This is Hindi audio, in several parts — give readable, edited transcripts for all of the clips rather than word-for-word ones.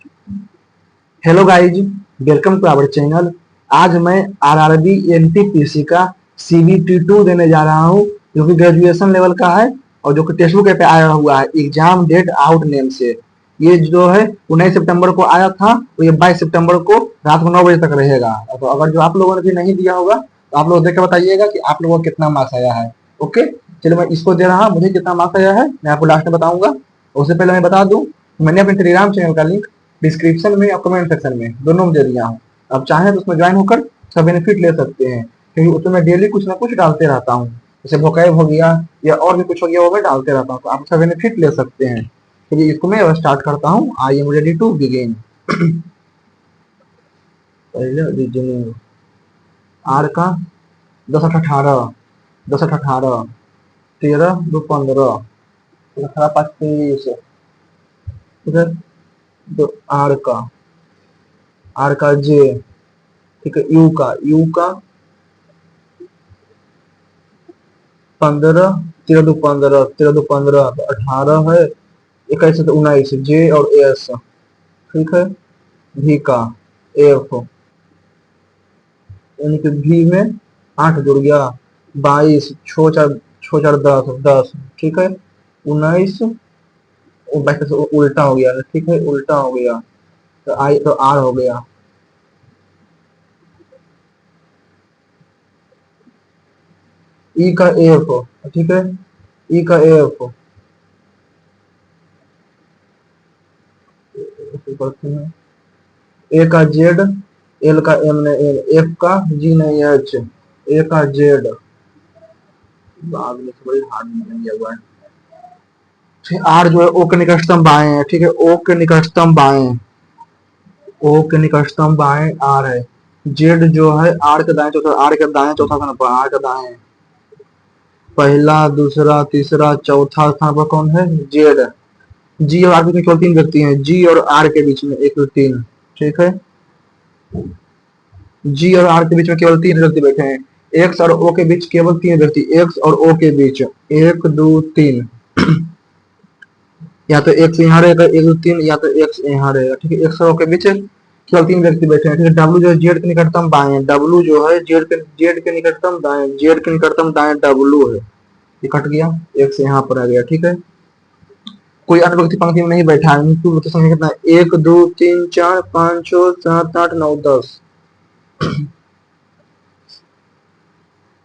Hello guys, welcome to our channel. आज मैं आरआरबी एनटीपीसी का CBT2 देने जा रहा हूँ, जो कि ग्रेजुएशन लेवल का है और जो कि टेक्स्ट बुक पे आया हुआ है एग्जाम डेट आउट नेम से। ये जो है 19 सितंबर को आया था, तो ये 22 सितंबर को रात को 9 बजे तक रहेगा। तो अगर जो आप लोगों ने भी नहीं दिया होगा तो आप लोग देख के बताइएगा कि आप लोगों को कितना मार्क्स आया है। ओके, चलिए मैं इसको दे रहा हूँ, मुझे कितना मार्क्स आया है मैं आपको लास्ट में बताऊंगा। उससे पहले मैं बता दूं, मैंने अपने टेलीग्राम चैनल का लिंक डिस्क्रिप्शन में और कमेंट सेक्शन में दोनों में दे दिया हूँ। आप चाहें तो उसमें ज्वाइन होकर उसका बेनिफिट ले सकते हैं, क्योंकि उसमें मैं डेली कुछ ना कुछ डालते रहता हूँ। जैसे वोकैब हो गया या और भी कुछ हो गया, वो मैं डालते रहता हूँ, तो आप उसका बेनिफिट ले सकते हैं। चलिए इसको मैं स्टार्ट करता हूँ। I am ready to begin. पहले रीजनिंग आर का 10 8 18, 10 8 18, 13 2 15, 18 5 30। इधर दो आर का जे, ठीक है। यू का 15, 13 2 15, 13 2 15 तो 18 है। 21 तो 19, जे और एस, ठीक है। भी का एफ, यानी कि भी में 8 जुड़ गया, 22 छो चार 10, 10, ठीक है। 19 22 से उल्टा हो गया, ठीक है, उल्टा हो गया तो आई तो आर हो गया। ई का एफ, ठीक है। ई का एफ करते हैं। ए का जेड, एल का एम ने एल, एफ का जी ने एच, ए का जेड। बाद में बड़ी हार्ड नहीं दिया हुआ है। आर जो है ओ के निकटतम बाएं है, ठीक है। ओ के निकटतम बाएं, ओ के निकटतम बाएं आर है। जेड जो है आर के दाएं चौथा, आर के दाएं चौथा स्थान पर, आर के दाएं पहला दूसरा तीसरा चौथा स्थान पर कौन है? जेड। जी और आर के बीच में केवल 3 व्यक्ति हैं, जी और आर के बीच में 1 2 3, ठीक है। जी और आर के बीच में केवल 3 व्यक्ति बैठे हैं। एक्स और ओ के बीच केवल 3 व्यक्ति, एक्स और ओ के बीच 1 2 3। या तो एक्स यहाँ रहेगा 1 2 3, या तो एक्स यहाँ रहेगा, ठीक है। एक्स और ओ के बीच केवल 3 व्यक्ति बैठे हैं, ठीक है। डब्ल्यू जो है जेड के निकटतम बाएं, डब्ल्यू जो है जेड के निकटतम दाएं, जेड के निकटतम दाएं डब्ल्यू है। ये कट गया, एक्स यहाँ पर आ गया, ठीक है। कोई अन्य व्यक्ति पंक्ति में नहीं बैठा है। तो संख्या कितना है? 1 2 3 4 5 6 7 8 9 10।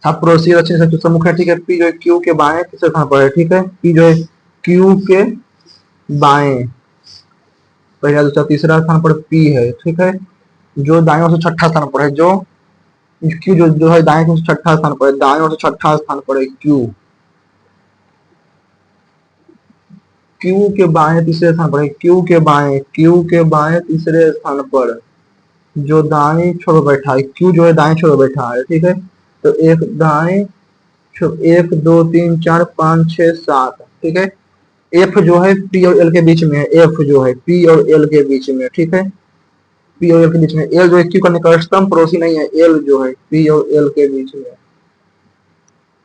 सात पड़ोसी अच्छे से सम्मुख है, ठीक है। पी जो है क्यू के बाएं तीसरे स्थान पर है, ठीक है। पी जो है क्यू के बाएं पहला दूसरा तीसरा स्थान पर पी है, ठीक है। जो दाएं ओर से छठा स्थान पर है, जो क्यू जो है दाएं ओर से छठा स्थान पर है, दाएं ओर से छठा स्थान पर है क्यू। क्यू के बाएं तीसरे स्थान पर है, क्यू के बाएं तीसरे स्थान पर जो दाएं छोर बैठा है, क्यू जो है दाएं छोर बैठा है, ठीक है। तो एक दाएं 1 2 3 4 5 6 7, ठीक है। एफ जो है पी और एल के बीच में है, एफ जो है पी और एल के बीच में, ठीक है। पी और एल के बीच में, एल जो है क्यू का निकटतम पड़ोसी नहीं है, एल जो है पी और एल के बीच में,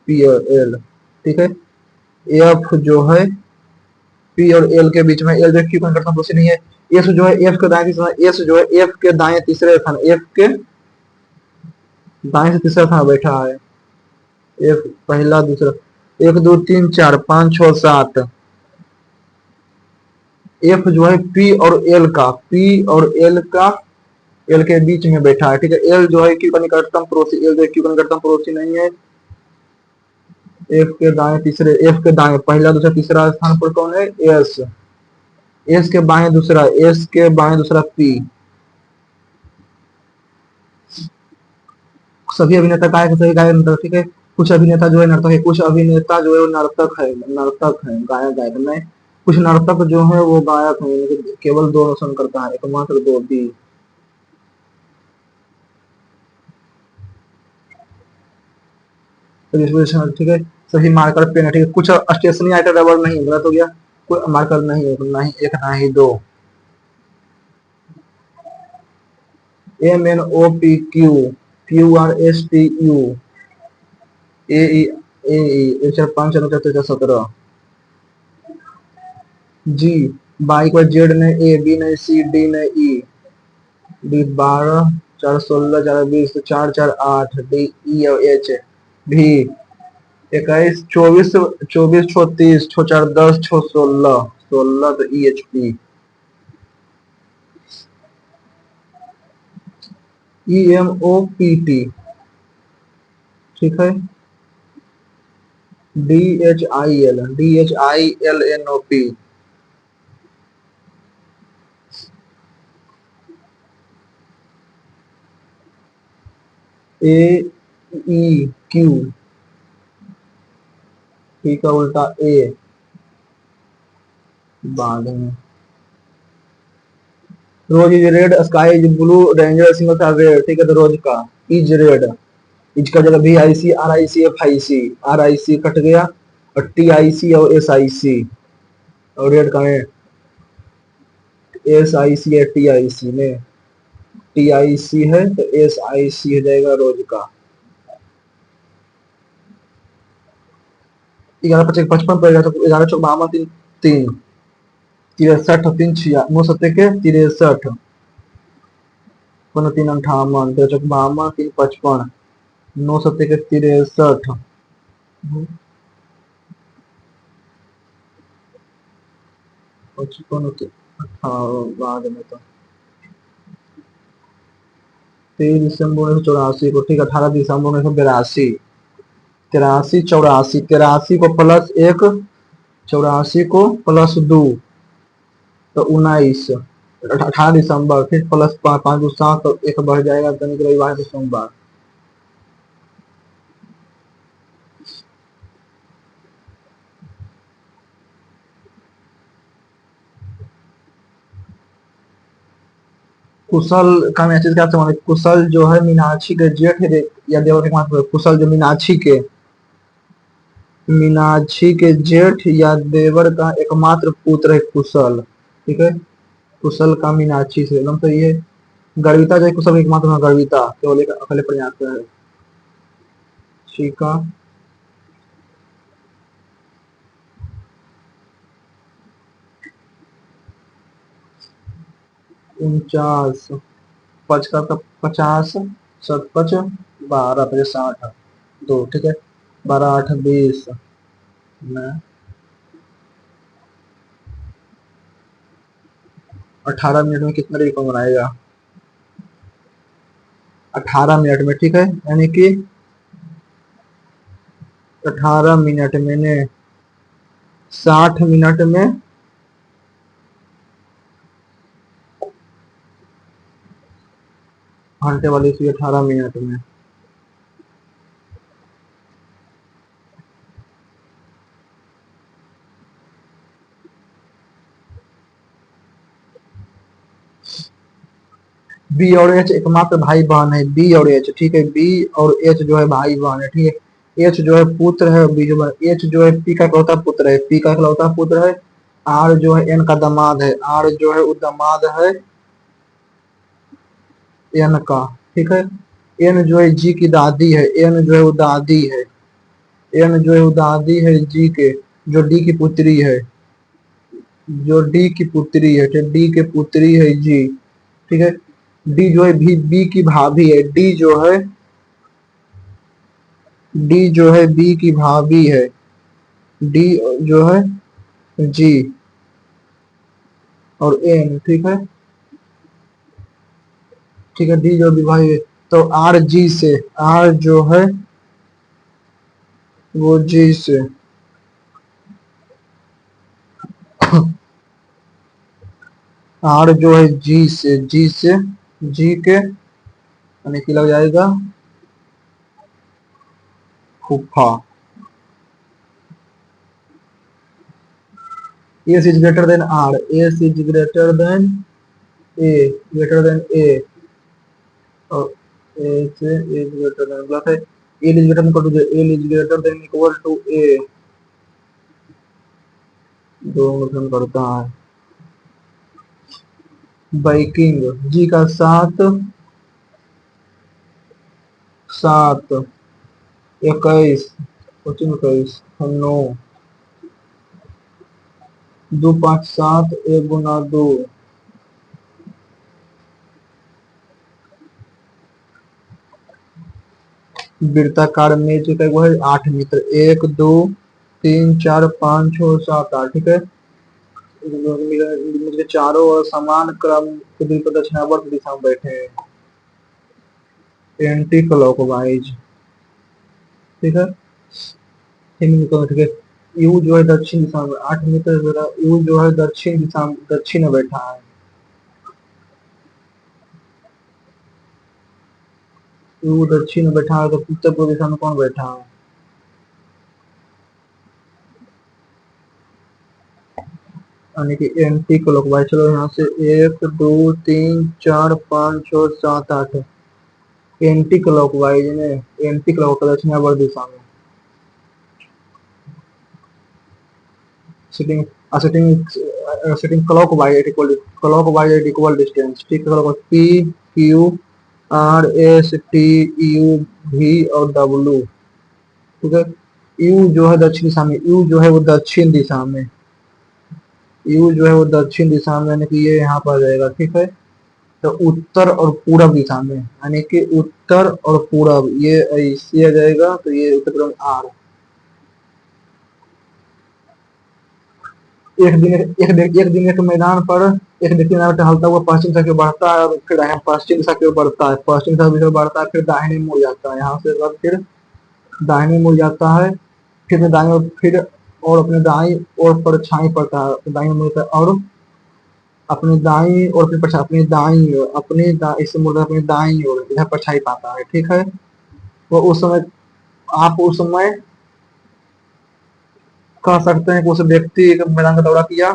पी और एल, ठीक है। एफ जो है पी और एल के बीच में, एल जो है क्यू का निकटतम पड़ोसी नहीं है। एस जो है एफ के दाएं तीसरा, एस जो है एफ के दाएं तीसरे स्थान, एफ के दाएं से तीसरा स्थान बैठा है। एफ पहला दूसरा 1 2 3 4 5 6 7। एफ जो है पी और एल का, एल के बीच में बैठा है, ठीक है। एल जो है क्यू का निकटतम पड़ोसी, एल जो है क्यू का निकटतम पड़ोसी नहीं है। एफ के दाएं पहला दूसरा तीसरा स्थान पर कौन है? एस। एस के बाएं दूसरा पी। सभी अभिनेता गायक, सभी गायक नर्तक, ठीक है। कुछ अभिनेता जो है नर्तक है, कुछ अभिनेता जो है नर्तक है, गायक गायक नहीं। कुछ नर्तक जो है वो गायक है, केवल 2 रोशन करता है, एकमात्र 2 बी। ठीक है। सभी मार्कर पेन है, ठीक है। कुछ स्टेशनरी आइटम रबर नहीं, गलत हो गया। कोई मार्कर नहीं है, ना ही एक ना ही दो। MNOPQ, QRSTU, AE, 1 4 5 6 9 17 ji by को जेड नहीं, ए बी नहीं, सी डी नहीं, ई। डी 12, 4 16, 4 20, तो 4 4 8, डी ई और एच। भी 21 24, 24 छो 30, छो 4 10, छो 16, 16 तो E H P. E M O P T, ठीक है। D H I L, D H I L N O P. A E Q, P का उल्टा ए, बाद में। Rose is red, sky is blue, ranger single था रेड, ठीक है। तो रोज का इज रेड, इज का जगह भी I C, R I C, F I C, R I C cut गया, और टी आई सी और एस आई सी। और रेड का है एस आई सी है, टी आई सी में। टी आई सी है तो एस आई सी हो जाएगा रोज का। 11 25 55 पड़ेगा, तो 11 चौक 3 3 63, 3 6 9 7 के 63, 3 58, 13 चौक 52, 3 55, 9 7 के 63, 55 बाद में तो 3 दिसंबर 1984 को, ठीक। 18 दिसंबर 1982, 83 84, 83 को प्लस 1, 84 को प्लस 2, तो 19। 18 दिसंबर, फिर प्लस 5 2 7, तो 1 बढ़ जाएगा, तो निकलेगा 12 दिसंबर। कुशल का मैसेज क्या समझ, कुशल जो है मीनाक्षी के जेठ या देवर के मात्र, कुशल जो मीनाक्षी के जेठ या देवर का एकमात्र पुत्र है कुशल, ठीक है। कुशल का मीनाक्षी से एकदम सही है। गर्विता जो है कुशल की एकमात्र, गर्विता केवल एक अकेले प्रयास है, ठीक है। 49, 5 का 50, 7 5 12, 5 60, 2, ठीक है। 12 8 20, 18 मिनट में कितना रिकॉर्ड बनाएगा? 18 मिनट में, ठीक है। यानी कि 18 मिनट में 60 मिनट में घंटे वाली सी 18 मिनट में। बी और एच एकमात्र भाई बहन है, बी और एच, ठीक है। बी और एच जो है भाई बहन है, ठीक है। एच जो है पुत्र है, बी जो है, एच जो है पी का इकलौता पुत्र है, पी का इकलौता पुत्र है। आर जो है एन का दामाद है, आर जो है वो दामाद है एन का, ठीक है। एन जो है जी की दादी है, एन जो है वो दादी है, एन जो है वो दादी है जी के, जो डी की पुत्री है, जो डी की पुत्री है, ठीक। डी के पुत्री है जी, ठीक है। डी जो है भी बी की भाभी है, डी जो है बी की भाभी है, डी जो है जी और एन, ठीक है। ठीक है, डी जो भी भाई है, तो आर जी से, आर जो है वो जी से, आर जो है जी से, जी से जी के यानी कि लग जाएगा फूफा। S is greater than R, S is greater than A, greater than A, और ए से इज ग्रेटर देन प्लस है, L is greater equal to, L is greater than equal to A, दो गठन करता है। बाइकिंग जी का 7 7 21 25 9 दो पाँच सात, एक गुना दो, वृत्ताकार मेज का वो है 8 मीटर, 1 2 3 4 5 6 7 8, ठीक है। मुझे चारों ओर समान क्रम के द्वीप दक्षिणावर्त दिशा में बैठे हैं, एंटी क्लॉकवाइज, ठीक है। ठीक है। यू जो है दक्षिण दिशा में 8 मीटर, यू जो है दक्षिण दिशा में, दक्षिण में बैठा है। यू दक्षिण में बैठा है तो उत्तर पूर्व दिशा में कौन बैठा है? यानी कि एंटी क्लॉकवाइज। चलो यहाँ से 1 2 3 4 5 6 7 8 एंटी क्लॉकवाइज में, एंटी क्लॉक दक्षिणावर्त दिशा में। Sitting sitting clockwise at equal, clockwise at equal distance, ठीक है। P Q R S T U V और डब्ल्यू, ठीक है। यू जो है दक्षिण दिशा में, यू जो है वो दक्षिण दिशा में, यू जो है वो दक्षिण दिशा में, यानी कि ये यहाँ पर आ जाएगा, ठीक है। तो उत्तर और पूरब दिशा में, यानी कि उत्तर और पूरब ये ऐसे आ जाएगा, तो ये उत्तर पूरब आर। एक दिन एक मैदान पर एक व्यक्ति टहलता हुआ पश्चिम दिशा की ओर बढ़ता है, और फिर पश्चिम दिशा की ओर बढ़ता है, पश्चिम दिशा की ओर बढ़ता है, फिर दाहिने मुड़ जाता है, यहाँ से फिर दाहिने मुड़ जाता है, फिर दाएं ओर, फिर और अपने दाई ओर परछाई पड़ता है, दाई मुड़ता है, और अपनी दाई और फिर परछाई, अपनी दाई ओर, इससे मुड़ता है अपनी दाई ओर, इधर परछाई पाता है, ठीक है। वो उस समय, आप उस समय कह सकते हैं कि उस व्यक्ति एक मैदान का दौरा किया,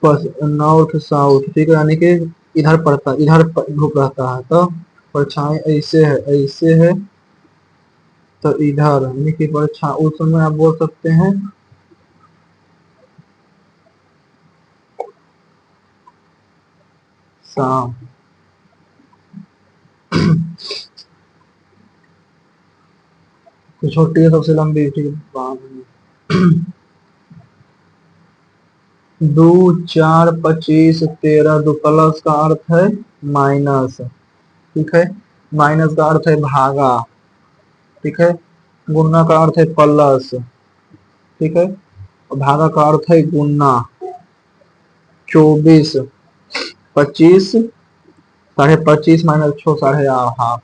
बस नॉर्थ साउथ, ठीक है, यानी कि इधर पड़ता, इधर धूप रहता है, तो परछाई ऐसे है, ऐसे है, तो इधर, यानी कि परछाई उस समय आप बोल सकते हैं शाम। तो छोटी है सबसे लंबी, ठीक है, दो चार 25 13, दो प्लस का अर्थ है माइनस, ठीक है। माइनस का अर्थ है भागा, ठीक है। गुणा का अर्थ है प्लस, ठीक है। और भागा का अर्थ है गुणा। 24, 25, 25.5 माइनस 6, 12.5।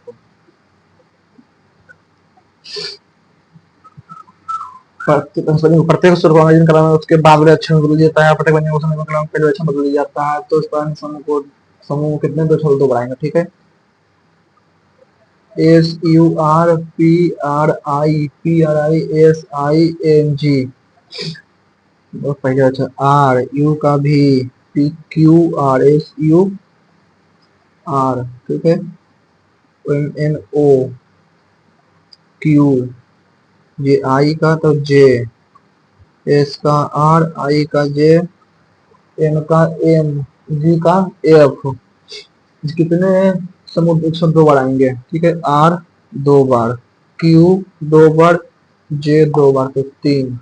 प्रत्येक स्वर को अंग्रेजी में कराना, उसके बाद अक्षर में बदल जाता है, प्रत्येक व्यंजन को समय में कराना, पहले अक्षर बदल जाता है, तो इस पर समूह कितने, दो छोड़ दो बढ़ाएंगे, ठीक है। SURPRI और पहले अच्छा आर, यू का भी, PQRSUR, ठीक है। NOQ, जे आई का तो जे, एस का आर, आई का जे, एन का एम, जी का एफ। कितने समूह, 102 बार आएंगे, ठीक है। आर 2 बार, क्यू 2 बार, जे 2 बार, तो 3।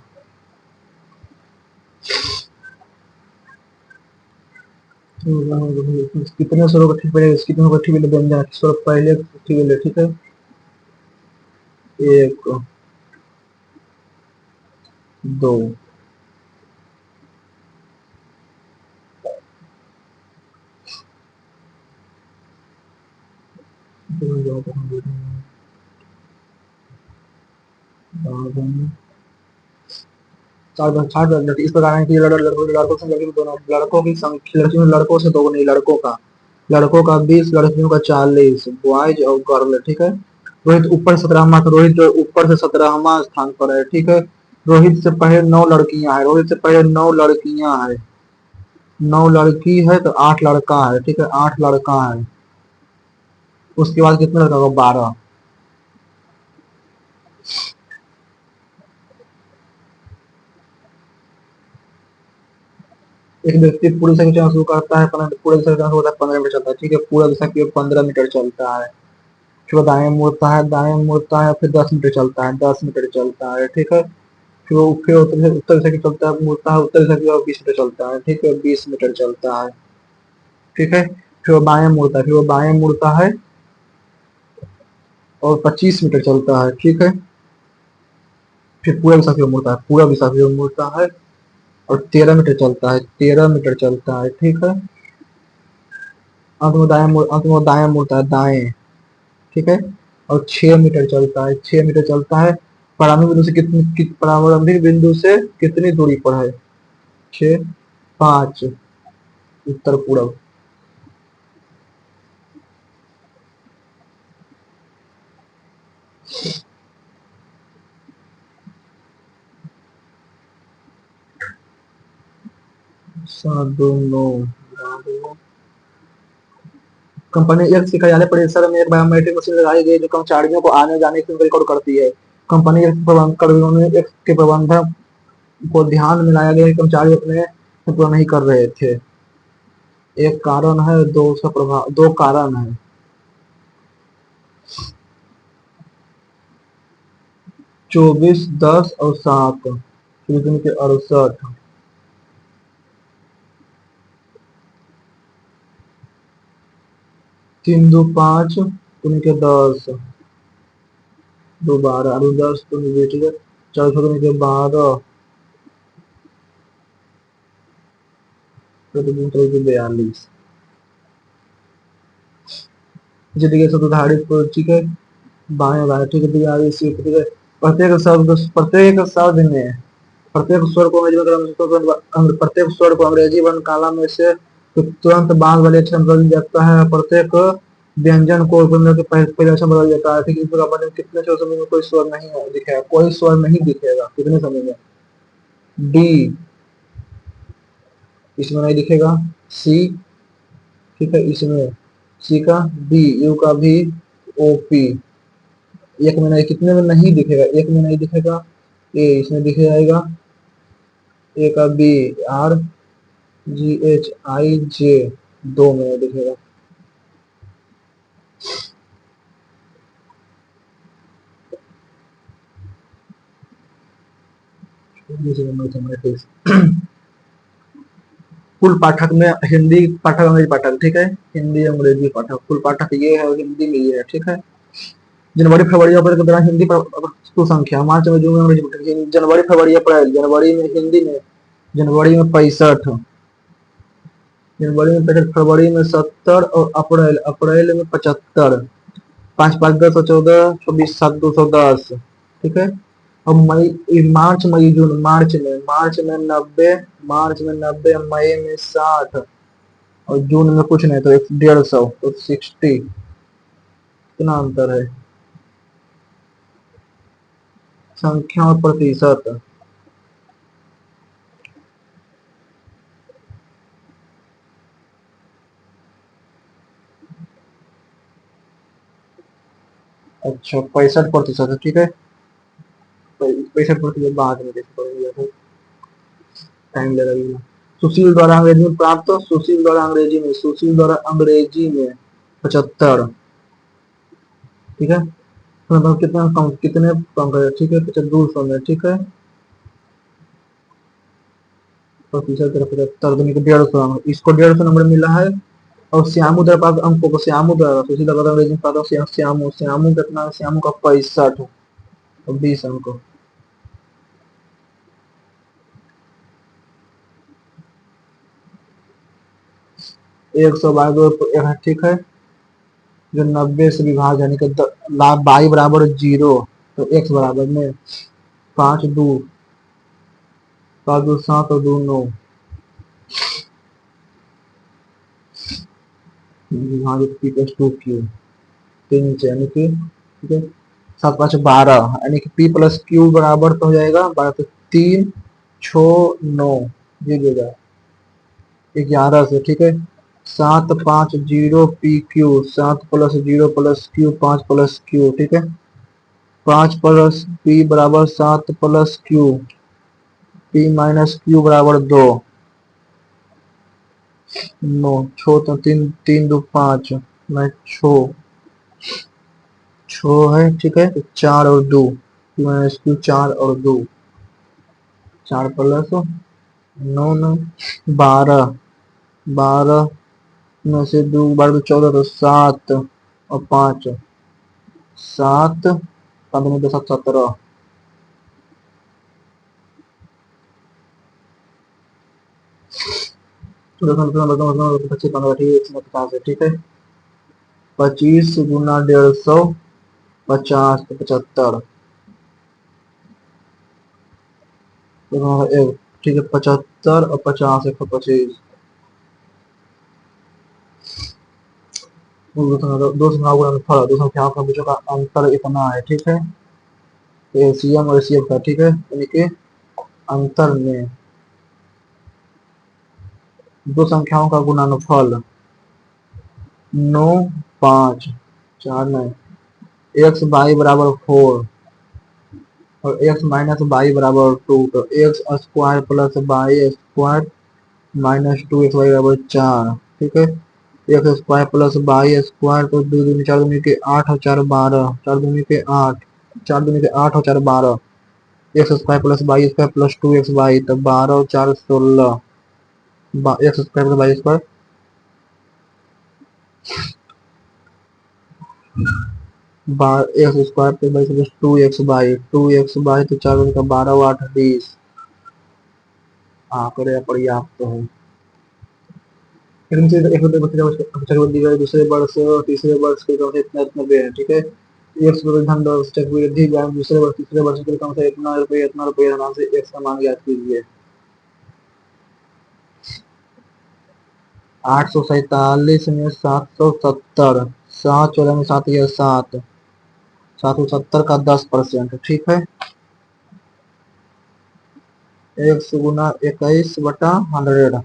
कितने स्वरों का ठीक पहले, कितने को ठीक पहले व्यंजन, स्वर पहले ठीक पहले, ठीक है। एक, दो, इस प्रकार है कि लड़कों से लड़की दोनों, लड़कों की संख्या, लड़कियों लड़कों से दोगुनी, लड़कों का 20, लड़कियों का 40, बॉयज और गर्ल, ठीक है। रोहित ऊपर 17वां, तो रोहित जो ऊपर से 17वां स्थान पर है, ठीक है। रोहित से पहले 9 लड़कियां हैं, रोहित से पहले 9 लड़कियां हैं, 9 लड़की है तो 8 लड़का है, ठीक है, 8 लड़का है। उसके बाद कितने लड़का होगा, 12। एक व्यक्ति पूरी दिशा की चलना शुरू करता है, पूरे दिशा की चलना शुरू होता है 15 मीटर चलता है, ठीक है। पूरा दिशा की ओर 15 मीटर चलता है, फिर वो दाएं मुड़ता है, फिर 10 मीटर चलता है, 10 मीटर चलता है, ठीक है। फिर उत्तर दिशा की चलता है, मुड़ता है उत्तर दिशा की ओर, 20 मीटर चलता है, ठीक है, 20 मीटर चलता है, ठीक है। फिर वो बाएं मुड़ता है, फिर वो बाएं मुड़ता है और 25 मीटर चलता है, ठीक है। फिर पूरा दिशा की ओर मुड़ता है, पूरा दिशा की ओर मुड़ता है और 13 मीटर चलता है, 13 मीटर चलता है, ठीक है। अंत में वो दाएं मुड़ता है, दाएं, ठीक है। और 6 मीटर चलता है, 6 मीटर चलता है। प्रारंभिक बिंदु से कितनी दूरी पर है? 6, 5, उत्तर पूर्व। 7, 2, 9। कंपनी एक्स के कार्यालय परिसर में एक बायोमेट्रिक मशीन लगाई गई जो कर्मचारियों को आने जाने की रिकॉर्ड करती है। कंपनी कर्मियों ने एक्स के प्रबंधन को ध्यान में लाया गया कि कर्मचारी अपने पूरा नहीं कर रहे थे। एक कारण है, दो कारण है। 24, 10 और 7, कितने के 68। 3, 2, 5, तुम के 10, 2, 12, 10 तुम बेटी के 4, तुम के 12, तो तुम के 42। जिंदगी से उदाहरित, ठीक है। बाएं बाएं, ठीक है, 42, ठीक है। प्रत्येक शब्द में प्रत्येक स्वर को अंग्रेजी वर्ण काला में से तुरंत बाद वाले अक्षर में बदल जाता है। प्रत्येक व्यंजन को पहले अक्षर बदल जाता है। ठीक, इस प्रकार में कितने समय में कोई स्वर नहीं दिखेगा, कोई स्वर नहीं दिखेगा कितने समय में? डी, इसमें नहीं दिखेगा। सी, ठीक है, इसमें सी का बी, यू का भी, ओ पी। एक में नहीं, कितने में नहीं दिखेगा? एक में नहीं दिखेगा। ए, इसमें दिख जाएगा। ए का B, R, G H I J, 2 में दिखेगा। कुल पाठक में हिंदी पाठक, अंग्रेजी पाठक, ठीक है। हिंदी अंग्रेजी पाठक, कुल पाठक ये है और हिंदी में ये है, ठीक है। जनवरी फरवरी अप्रैल के दौरान हिंदी कुल संख्या, मार्च में, जून में अंग्रेजी पाठक, जनवरी फरवरी अप्रैल, जनवरी में हिंदी में, जनवरी में 65, जनवरी में 65, फरवरी में 70 और अप्रैल में 75। 5, 5, 10 और 14, 24, 7, 210, ठीक है। और मार्च, मई, जून, मार्च में 90, मार्च में 90, मई में 60 और जून में कुछ नहीं, तो 150, तो 60। कितना अंतर है? संख्या और प्रतिशत। अच्छा, 65% है, ठीक है। 65% बाद में देख पड़ेगा, टाइम लगेगा। सुशील द्वारा अंग्रेजी में 75, ठीक है। तो मतलब कितने कम करे, ठीक है, 200 में, ठीक है। प्रतिशत 75, तो 150, इसको 150 नंबर मिला है। और श्यामू द्वारा प्राप्त अंकों को, सुशील द्वारा अंग्रेजी में प्राप्त श्यामू कितना? श्यामू का 65 और 20 अंक। 122, ठीक है। जो 90 से विभाज्य यानी कि बाई बराबर 0, तो एक्स बराबर में 5, 2, 7 और 2, 9, विभाजित पी प्लस 2 क्यू, 3 नीचे यानी कि, ठीक है। 7, 5, 12 यानी कि पी प्लस क्यू बराबर तो हो जाएगा 12, तो 3, 6, 9, ये देगा 11 से, ठीक है। 7, 5, 0 P Q, 7 plus 0 plus Q, 5 plus Q, ठीक है। 5 प्लस पी बराबर 7 plus Q, P minus Q बराबर 2, 9, छो तो 3, 3, 2, 5, मैं 6, छो है, ठीक है। तो 4 और 2, क्यू 4 और 2, 4 प्लस 9 9, 12, 12 में से 2 12 14, तो 7 और 5, 7, 5 2 7 17, तो 25 15 50 है, ठीक है। 25 गुना 150, 50 तो 75, तो ठीक है। 75 और 50 125, दो संख्याओं का अंतर, दो संख्याओं के बीच का अंतर इतना है, ठीक है। एलसीएम और एचसीएफ का, ठीक है, यानी कि अंतर में दो संख्याओं का गुणनफल 9 5 4 9, एक्स बाई बराबर 4 और एक्स माइनस बाई बराबर 2, तो x square plus Y square minus 2 x by बराबर 4, ठीक है। X square plus Y square, तो 2 दूनी 4 दूनी के 8 और 4 12, 4 दूनी के 8, 4 दूनी के 8 और 4 12, x square plus Y square plus 2 x by, तो 12 और 4 16, x square plus Y square, x square plus by plus 2 x by, तो 4 का 12 8 20, आंकड़े पर्याप्त है। फिर से एक बच्चे को दी गई दूसरे वर्ष तीसरे वर्ष के कम से इतना इतना व्यय है, ठीक है। एक्स धन वृद्धि दूसरे वर्ष तीसरे वर्ष के कम से इतना रुपये नाम से एक्स का मान ज्ञात कीजिए। 847 में 770, 7 14 में 7 या 7, 770 का 10%, ठीक है। एक्स गुना 21/100,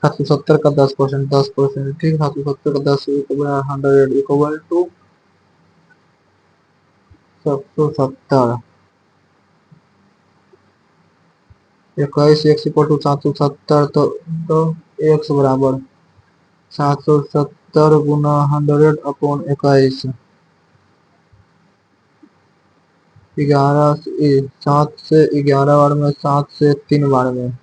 770 का 10%, 10%, ठीक है। 770 का 10 गुना 100 equal to 770, 21 X equal to 770, तो एक्स बराबर 770 गुना 100 अपॉन 21, 7 से 11 बार में, 7 से 3 बार में,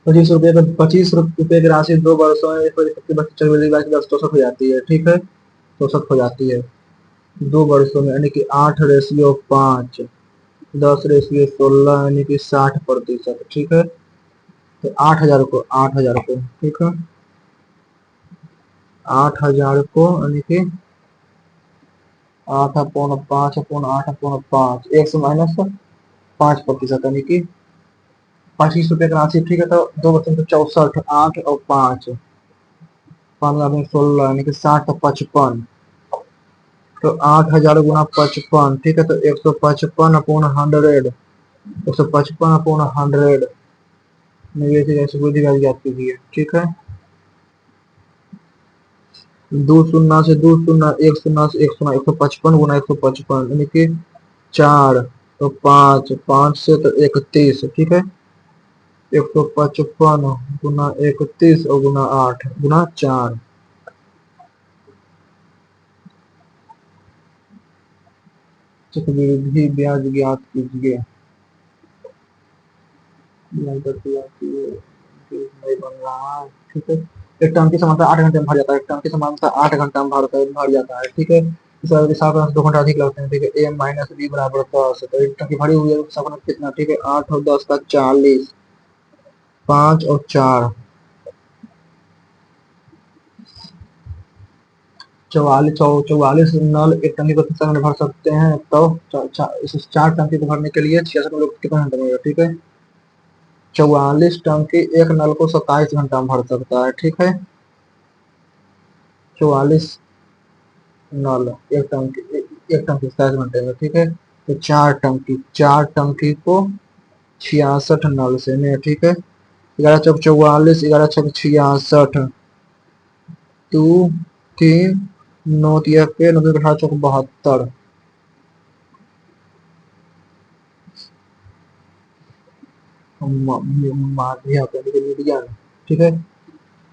₹25 की राशि 2 वर्षों में चक्रवृद्धि ब्याज की दर 64 हो जाती है, ठीक है। 64 हो जाती है 2 वर्षों में, यानी कि 8/5, 10/16, यानी कि 60%, ठीक है। तो 8,000 को, ठीक है, 8,000 को यानी कि 8/5/8/5, 100 - 5%, यानी कि ₹25 की राशि, ठीक है। तो 2 बच्चों को 64, 8 और 5, 5 16, यानी कि 60 और 55, तो 8,000 गुना 55, ठीक है। तो 155/100, 155/100 बुद्धि जाती है, ठीक है। 2 शून्य से 2 शून्य, 1 शून्य से 1 शून्य, 155 गुना 155, यानी कि 4, तो 5, 5 से तो 31, ठीक है। 155 गुना 31 और गुना 8 गुना 4, चक्रवृद्धि ब्याज ज्ञात कीजिए। नहीं बन रहा है, ठीक है। एक टर्म की समानता 8 घंटे में भर जाता है, एक टर्म की समानता 8 घंटा में भर जाता है, ठीक है। इस वजह से 7 2 घंटा अधिक लगते हैं, ठीक है। ए माइनस बी बराबर 10, तो एक टर्म की भरी हुई है, सपना कितना, ठीक है। 8 और 10 का 40, 5 और 4 44 नल एक टंकी को कितना समय में भर सकते हैं, तो इस 4 टंकी को भरने के लिए 66 लोग कितना घंटा लगेगा, ठीक है। 44 टंकी एक नल को 27 घंटा में भर सकता है, ठीक है। 44 नल एक टंकी 27 घंटे में, ठीक है। तो 4 टंकी को 66 नल से में, ठीक है। 11 चौक 44, 11 छक 66, 2 3 9 तिया के 9 18 चौक 72, मीडियन, ठीक है।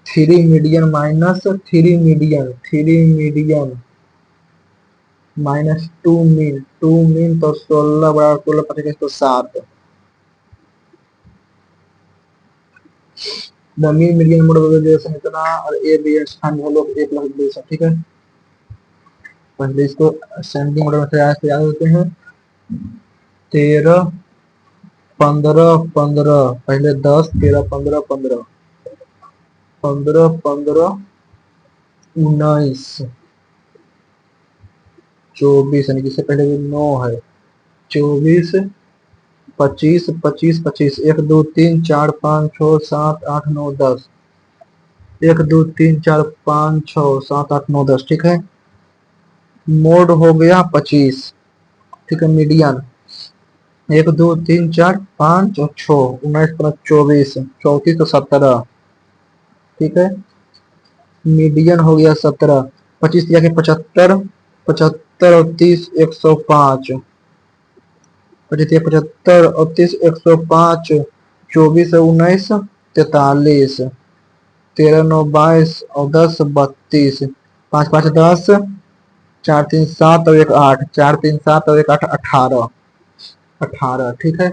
3 median minus 3 median, 3 median minus 2 mean, 2 mean तो 16 बराबर 16 25 तो 7, the mean median mode valuation इतना और ए बी स्थान हम लोग 1 लाख 20, ठीक है। पहले इसको असेंडिंग ऑर्डर में से याद होते हैं। 13 15 15, पहले 10 13 15 15, 15 15 19 24, यानी कि इससे पहले भी 9 है, 24 25 25 25, 1 2 3 4 5 6 7 8 9 10, 1 2 3 4 5 6 7 8 9 10, ठीक है। मोड हो गया 25, ठीक है। मीडियन 1 2 3 4 5 और 6, 19 24 34 तो 17, ठीक है। मीडियन हो गया 17, 25 दिया के 75, 75 और 30 105, 25 75 और 30 105, 24 और 19 43, 13 9 22 और 10 32, 5 5 10, 4 3 7 और 1 8, 4 3 7 और 1 8 18, 18, ठीक है।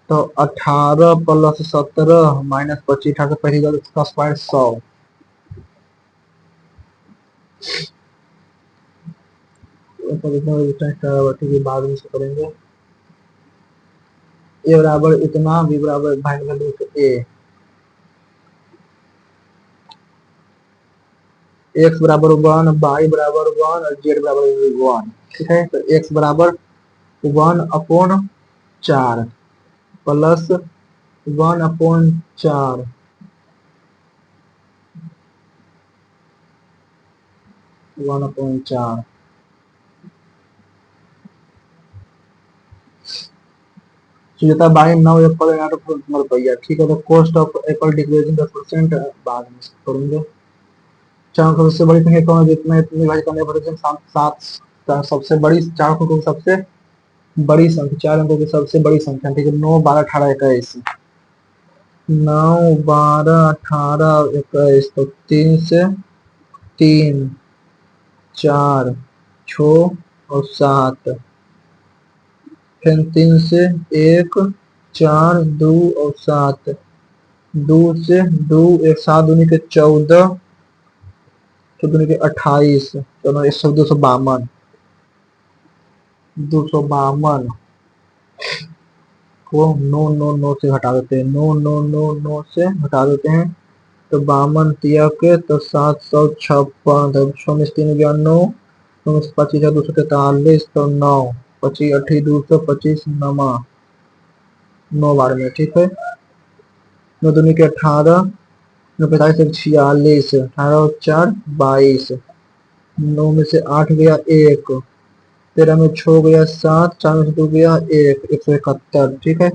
तो 18 प्लस 17 माइनस 25, 18 पहली बार उसका स्क्वायर 100, बाद में करेंगे। ए बराबर इतना, बी बराबर फाइंड वैल्यू ए, एक्स बराबर 1, वाई बराबर 1 और जेड बराबर 1, ठीक है। तो एक्स बराबर 1/4 plus 1/4, 1/4, Sujata by 9 Apple and रुपया, ठीक है। तो कॉस्ट ऑफ एप्पल डिक्रीजिंग 10% बाद में करेंगे। चार अंकों सबसे बड़ी संख्या कौन है जितने इतने विभाजित करने पर सात, सबसे बड़ी 4 अंकों की सबसे बड़ी संख्या, 4 अंकों की सबसे बड़ी संख्या, ठीक है। 9 12 18 21, 9 12 18 21, तो 3 से 3 4 6 और 7, फिर 3 से 1 4 2 और 7, 2 से 2 1 7 दूनी के 14, तो दूनी के 28, तो 252, 252 को 9 9 9 से हटा देते हैं, 9 9 9 9 से हटा देते हैं, तो 52 तिया के तो 756, तो 6 में 3 गया 9, 9 में 25 243, तो 9 25 28 225 नमा 9 बार में, ठीक है। 9 दूनी के 18, 9 45 46, 18 और 4 22, 9 में से 8 गया 1, 13 में 6 गया 7, 4 में से 2 गया 1, 171, ठीक है।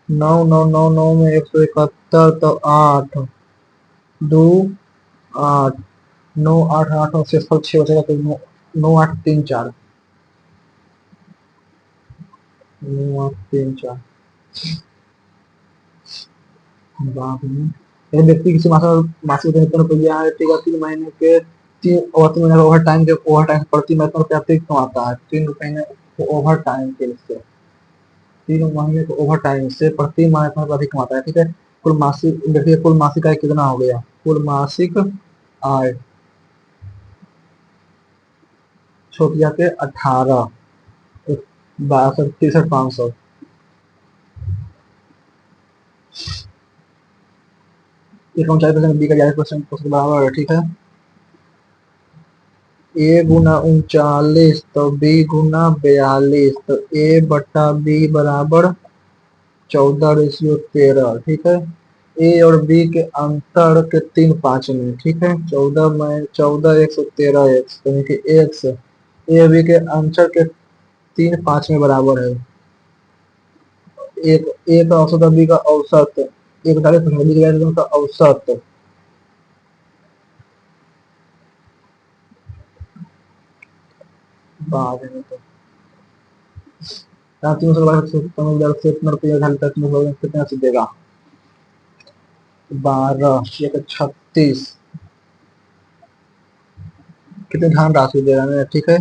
9 9 9 9 में 171, तो 8 2 8, 9 8 8 और 6 बचेगा, तो 9 9 8 3 4, 9 8 3 4 बाद में एक व्यक्ति किसी मासिक वेतन रुपया है, ठीक है। 3 महीने के 3 महीने ओवर टाइम के प्रति महीने रुपया अतिरिक्त कमाता है, 3 रुपये ओवर टाइम के इससे, 3 महीने को ओवर टाइम से प्रति माह इतना अधिक कमाता है, ठीक है। कुल मासिक देखिए, कुल मासिक आय कितना हो गया, कुल मासिक आय छोटिया के 18 62 63 500, ए 49%, बी का 40% बराबर है, ठीक है। ए गुना 39 तो बी गुना 42, तो ए बटा बी बराबर 14:13, ठीक है। ए और बी के अंतर के 3 5 में, ठीक है। 14 में 14 113 एक्स, यानी कि एक्स ए बी के अंतर के 3 5 में बराबर है। एक ए का औसत और बी का औसत 41 का औसत बाद में तो 300 कितना से देगा 12 36 कितने धन राशि दे रहा है ठीक है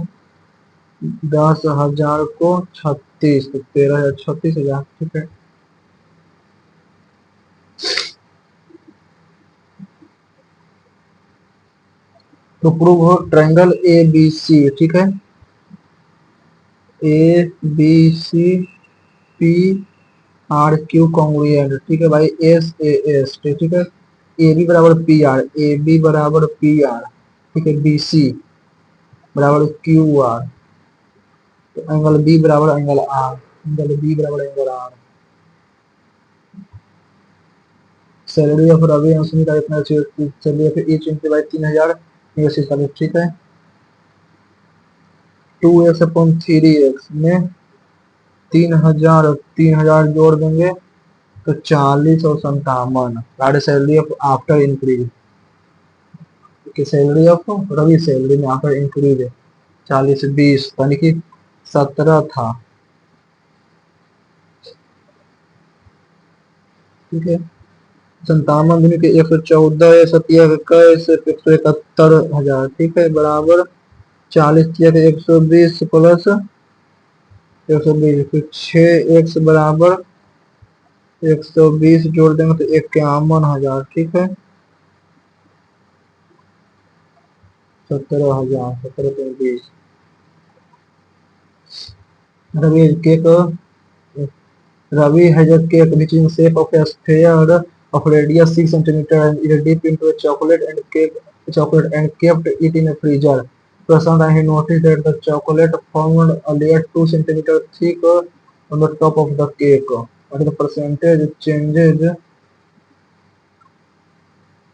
10,000 को 36 तो 13,000 36,000 ठीक है तो प्रूव हो ट्रायंगल ए बी सी ठीक है A B C P R Q congruent ठीक है भाई एस ए एस ठीक है ए बी बराबर पी आर ए बी बराबर पी आर ठीक है बी सी बराबर क्यू आर तो एंगल बी बराबर एंगल बी बराबर angle R salary of Ravi and Sunita इतना सैलरी ऑफ ईच इनके भाई 3,000 ठीक है 2x/3x में 3,000 जोड़ देंगे तो 40 और 57 सैलरी ऑफ आफ्टर इंक्रीज की सैलरी ऑफ रवि सैलरी में आफ्टर इंक्रीज है 40 20 यानी कि 17 था ठीक है 57 दिन के 114 127 171,000 ठीक है बराबर 40 के 120 प्लस 120 फिर 6x बराबर 120 जोड़ देंगे तो 51,000 ठीक है 17,000 17 Ravi cake Ravi has a cake which is in shape of a sphere of radius 6 centimeter and is dipped into a chocolate and kept it in a freezer. Prasanna he noticed that the chocolate formed a layer 2 centimeter thick on the top of the cake. What is the percentage changes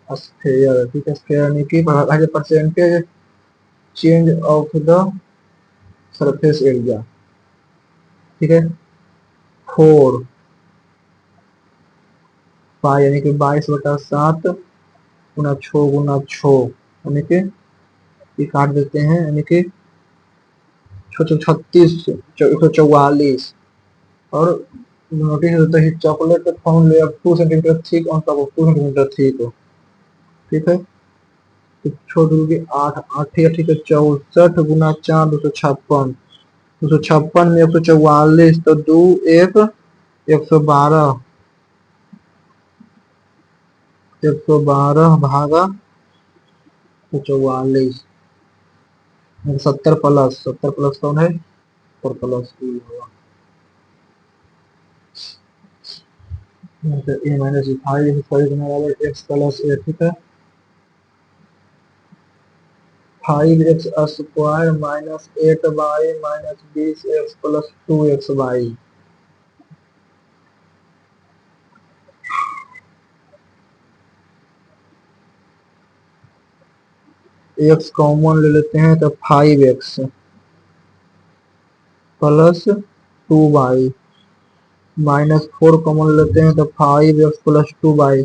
a sphere? ठीक है sphere यानी कि as a percentage change of the surface area. ठीक है 4 पाई यानी कि 22/7 गुना 6 यानी कि ये काट देते हैं यानी कि 36 144 और नोटिस होता है chocolate found layer 2 centimetre thick on top of 2 centimetre thick ठीक है तो छोड़ दूंगी 8 8 ठीक है 64 गुना 4 256 में 144 तो 2 1 112 भागा 144 70 प्लस कौन है 70 प्लस ए माइनस 5 एक्स प्लस ए ठीक है 5x square minus 8y minus 20x plus 2xy x common ले लेते हैं तो 5x plus 2y minus 4 common लेते हैं तो 5x plus 2y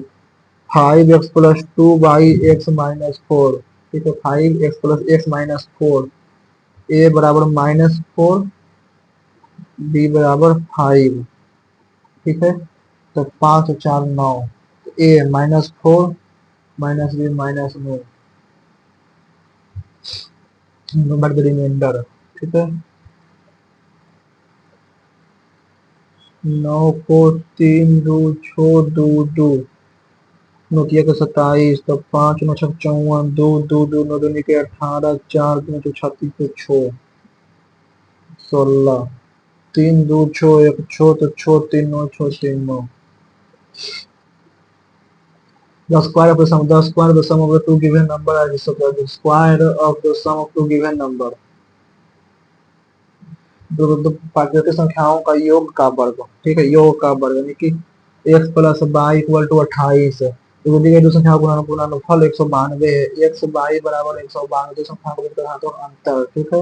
5x plus 2y x minus 4 ठीक है 5x plus x minus 4 a बराबर -4 b बराबर 5 ठीक है तो 5 और 4 9 a -4 minus b -9 number the remainder ठीक है 9 को 3 2 6 2 2 नोकिया का 27 तो 5 9 6 54 2 2 2 9 2 के 18 4 2 36 तो 6 16 3 2 6 1 6 तो 6 3 9 6 3 9 The square of the sum of the two given number is the square of the sum of two given number. दो प्राकृतिक संख्याओं का योग का वर्ग ठीक है योग का वर्ग यानी कि x प्लस वाई इक्वल टू 28 तो दी गई दो संख्या गुणनफल 192 है x y बराबर 192 संख्या को तो अंतर ठीक है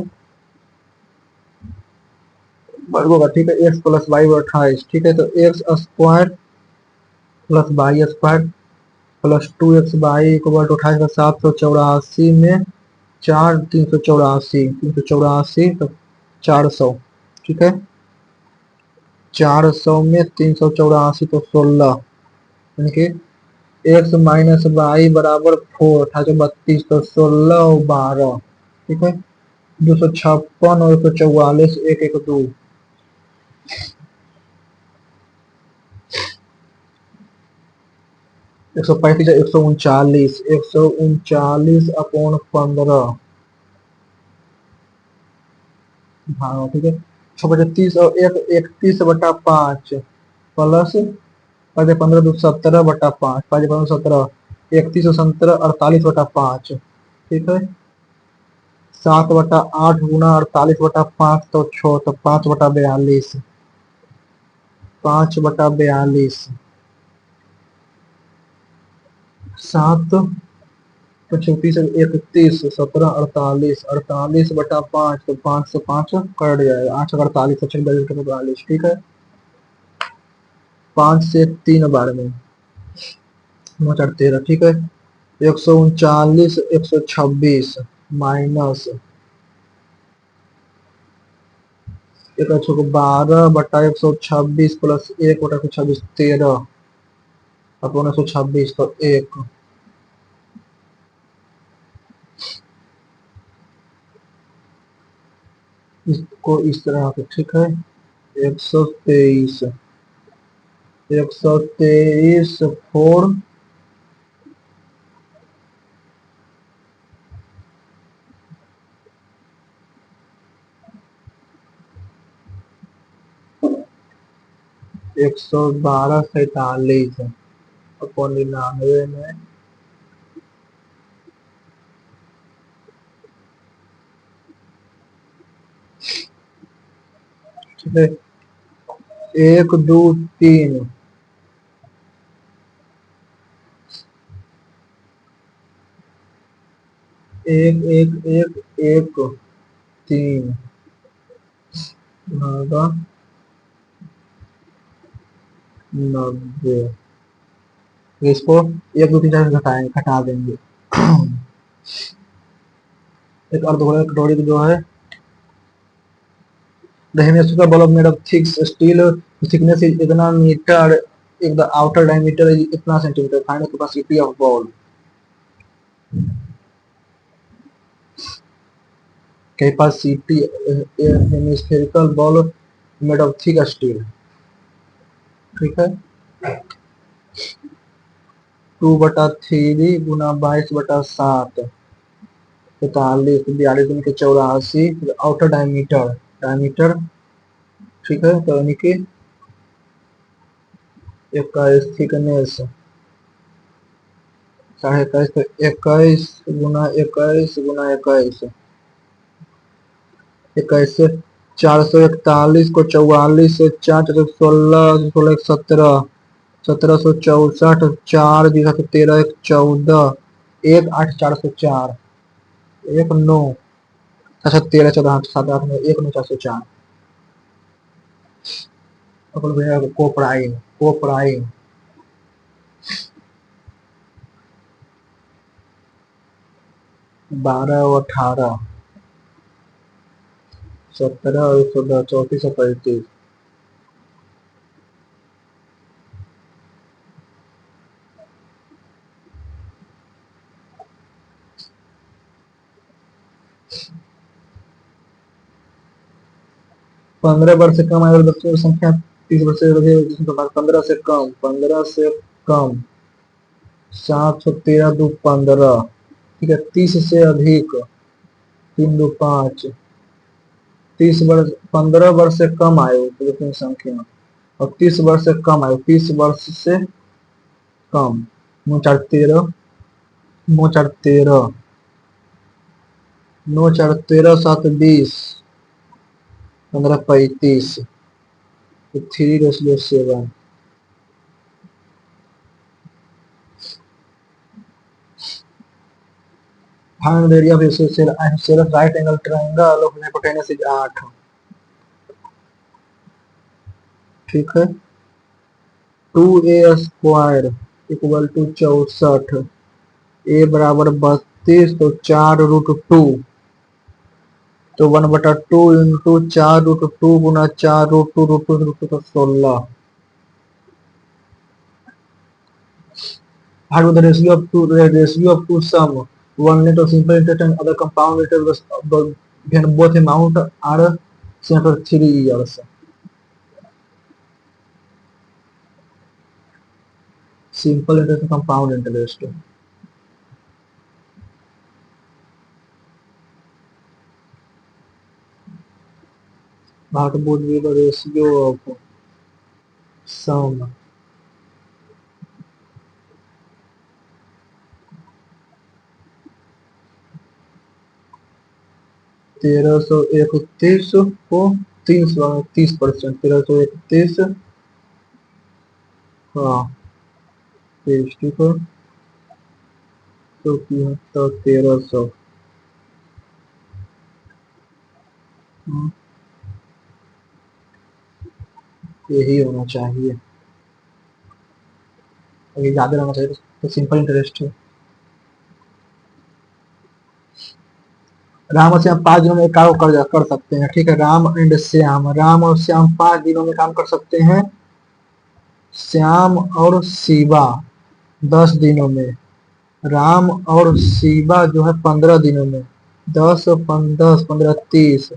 वर्गों का ठीक है x प्लस वाई 28 ठीक है तो x square plus Y square plus 2x/, equal to 28,784 में 384 तो 400, ठीक है। 400 में 384 तो 16, यानी कि x माइनस वाई बराबर 4, 2832 तो 16 और 12, ठीक है। 256 और 144, 112, 135, 139, 139 अपॉन 15, हाँ ठीक है। 625 और 31/5 प्लस 5 15 2 17/5, 5 15 17, 31 और 17 48/5, ठीक है। 7/8 गुना 48/5 तो 6, तो 5/42, 5/42, 7 तो 34 31 17 48, 48/5 तो 5 से 5 कट जाएगा, 8 48, 42, ठीक है। 5 से 3 बार में 9 4 13, ठीक है। 139 126 माइनस 12/126 प्लस 1/126 13 अपॉन 126 तो 1, इसको इस तरह से, ठीक है। 123 4 112 47 अपॉन 99 में, ठीक है। 1 2 3 1 1 1 1 3 भागा 90, इसको 1 2 3 4 घटाएंगे, घटा देंगे। एक अर्धगोला कटोरी जो है, the hemisphere ball of made of thick steel, thickness is इतना metre, if the outer diameter is इतना centimetre, find the capacity of ball, capacity a hemispherical ball made of thick steel, ठीक है। 2/3 गुना 22/7 45, 42 के 84, आउटर डायमीटर, डायमीटर, ठीक है। तो यानी कि 21 थिकनेस, 21.5, तो 21 गुना 21 गुना 21, 21 से 441 को 44 से 4 16 16 17 1764, 4 दिखा तो 13 14, 1 8 404, 1 9, अच्छा 13 14 8 7 8 9, 1 9 404, अपन भैया कोपराइन, कोपराइन 12 और 18 17 और 110 34 और 35, पंद्रह वर्ष से कम आयु वाले बच्चों की संख्या 30 वर्ष से 15 से कम, 15 से कम 713 2 15, ठीक है। 30 से अधिक 3 2 5, 30 वर्ष, 15 वर्ष से कम आयु बच्चों की संख्या, और 30 वर्ष से कम आयु, 30 वर्ष से कम 9 4 13, 9 4 13, 9 4 13 7 20, 15 35, 3/7, find the area of isosceles right angle triangle of hypotenuse is 8, ठीक है। 2a² इक्वल टू 64, ए बराबर 32, तो 4√2, तो 1/2 इंटू 4√2 गुना 4√2 तो 16। How do the ratio of two sum one net of simple interest and other compound interest when both amount are same for 3 years? Simple interest and compound interest. What would be the ratio of sum? तेरह सौ इकतीस को 30%, 1331, हाँ 23 को तो 1300, यही होना चाहिए। अगर ज्यादा रहना चाहिए तो सिंपल इंटरेस्ट है। राम और श्याम 5 दिनों में एक काम कर सकते हैं, ठीक है। राम और श्याम 5 दिनों में काम कर सकते हैं। श्याम और शिवा 10 दिनों में, राम और शिवा जो है 15 दिनों में। 10, 15, 30,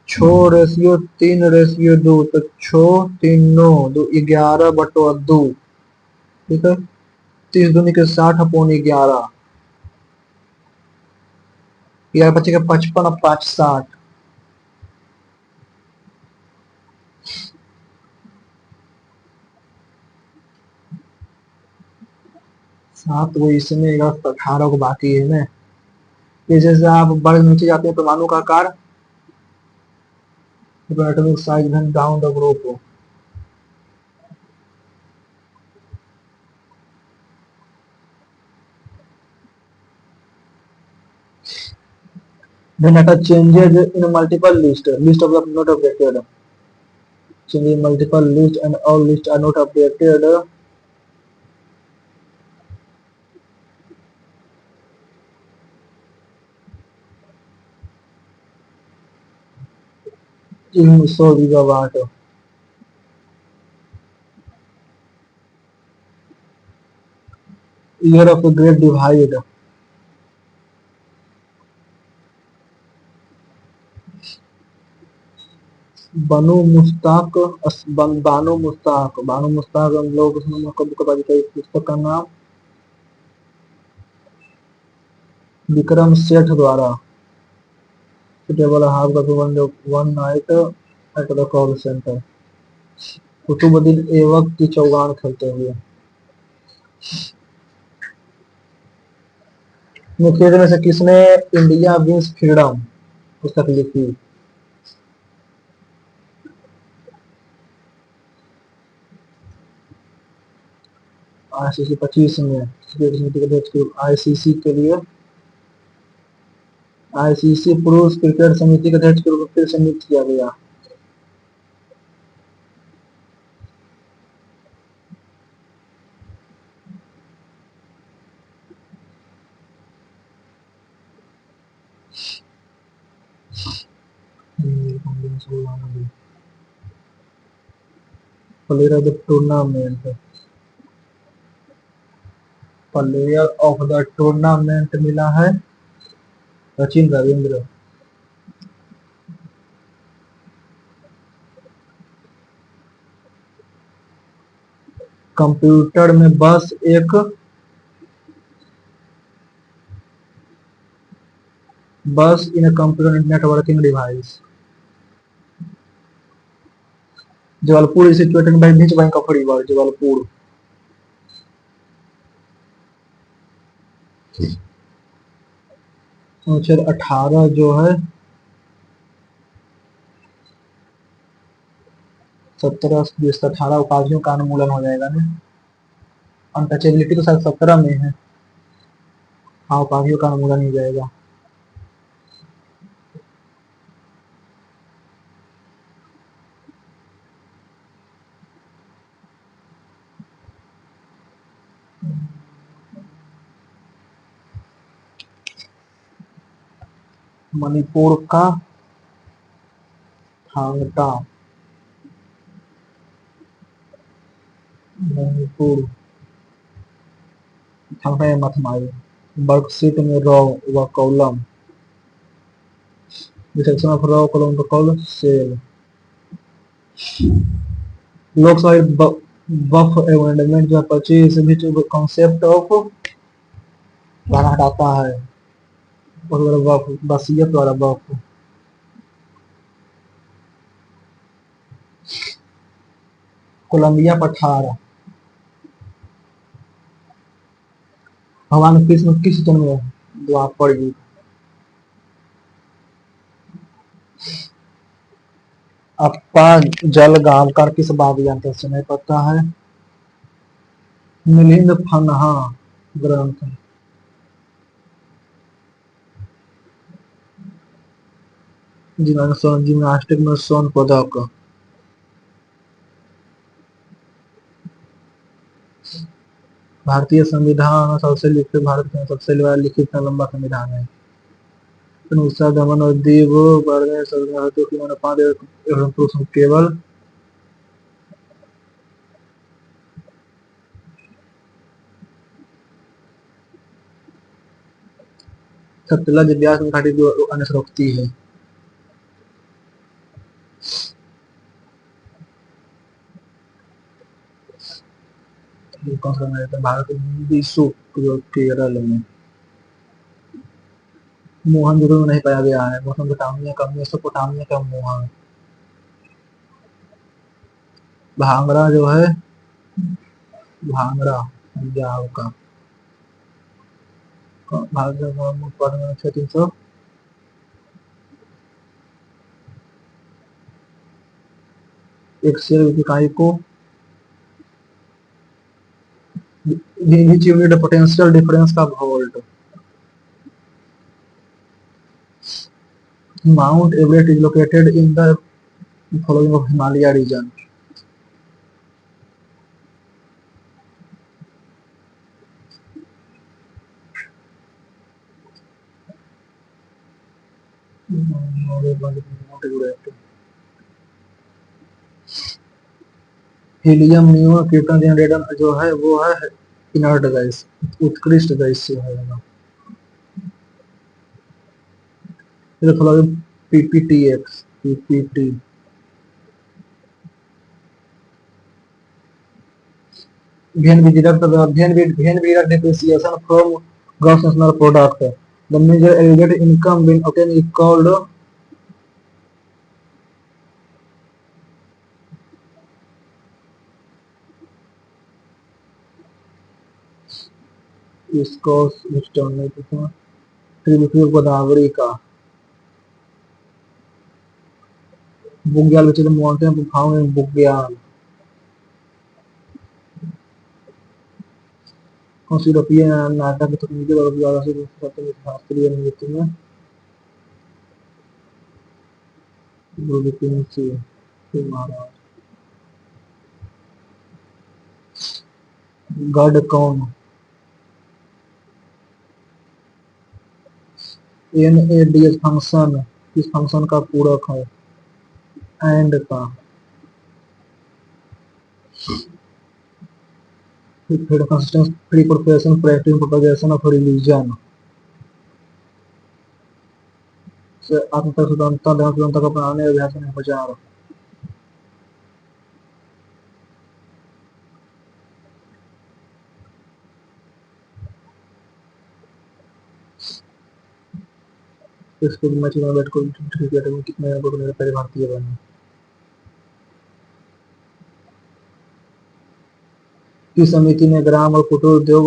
6:3:2, तो 6, 3, 9, 11/2, ठीक है। 30 दूनी के 60/11, 11 बचे के 55 और 5 60। 7 वो इसमें 18 को बाकी है ना। जैसे आप बड़े नीचे जाते हैं परमाणु का आकार, atomic size down the group. Then data changes in multiple list of the not updated. Change in multiple list and all lists are not updated. In 100 gigawatt. Year of the Great Divide. Banu Mushtaq हम लोग पुस्तक का नाम विक्रम सेठ द्वारा। Half one night at the call centre. Qutbuddin Aibak की चौगान खेलते हुए। मुख्य में से किसने इंडिया विंस फ्रीडम पुस्तक लिखी? आईसीसी 25 में आईसीसी के लिए आईसीसी पुरुष क्रिकेट समिति के अध्यक्ष के रूप में फिर से नियुक्त किया गया। Player of the tournament, player of the tournament मिला है सचिन रविंद्र। कंप्यूटर में बस इन computer networking device. Jabalpur is situated by which bank of river? Jabalpur. 18 जो है 17 उपाधियों का अनुमूलन हो जाएगा ना। अनटचेबिलिटी तो शायद 17 में है। हाँ उपाधियों का अनुमूलन हो जाएगा। मणिपुर का थांगटा, मणिपुर थांगटा या मथमाई, वर्कशीट में रो व column, the section of row column to call cell. Lok Sabha बफ अमेंडमेंट जो 25 बीच कॉन्सेप्ट ऑफ गाना हटाता है और बफ बसियत वाला बफ। कोलंबिया पठार, भगवान कृष्ण किस जन्म द्वापर युग। अप्पा जल गावकर किस वाद्य यंत्र से नहीं पता है। मिलिंद फनहा ग्रंथ, जिम्नास्टिक में स्वर्ण पदक। भारतीय संविधान सबसे लिखित भारत का सबसे लिखित लंबा संविधान है। उत्साह दमन और दीव बढ़ने की पुरुष केवल सतलज व्यास में घाटी जो अन्य रोकती है। भारत विश्व केरल में मोहनजोदड़ो में नहीं पाया गया है। मेसोपोटामिया का मोहन। भांगड़ा जो है भांगड़ा पंजाब का भारत 300 एक शेयर इकाई को पोटेंशियल डिफरेंस का volt. Mount Everest is located in the following of Himalaya region. Helium new krypton generator जो है वो है इनर्ट गैस, उत्कृष्ट गैस से है। ये थोड़ा PPTX PPT VN depreciation from gross national product. The major aggregate income being obtained is called इसको गोदावरी का बुग्याल विचलित मोहनते हैं गुफाओं में बुग्याल। यूरोपीय नाटक की तकनीकी और ज्यादा से शास्त्रीय नृत्य में गढ़ कौन NADH फंक्शन किस फंक्शन का पूरक है। एंड का free profession practice propagation of religion से आत्मतक स्वतंत्रता धर्म स्वतंत्रता को अपनाने अभ्यास में प्रचार। इसको मैच में बैठ कर क्रिकेट में कितने पहले भारतीय बने। की समिति ने ग्राम और कुटीर उद्योग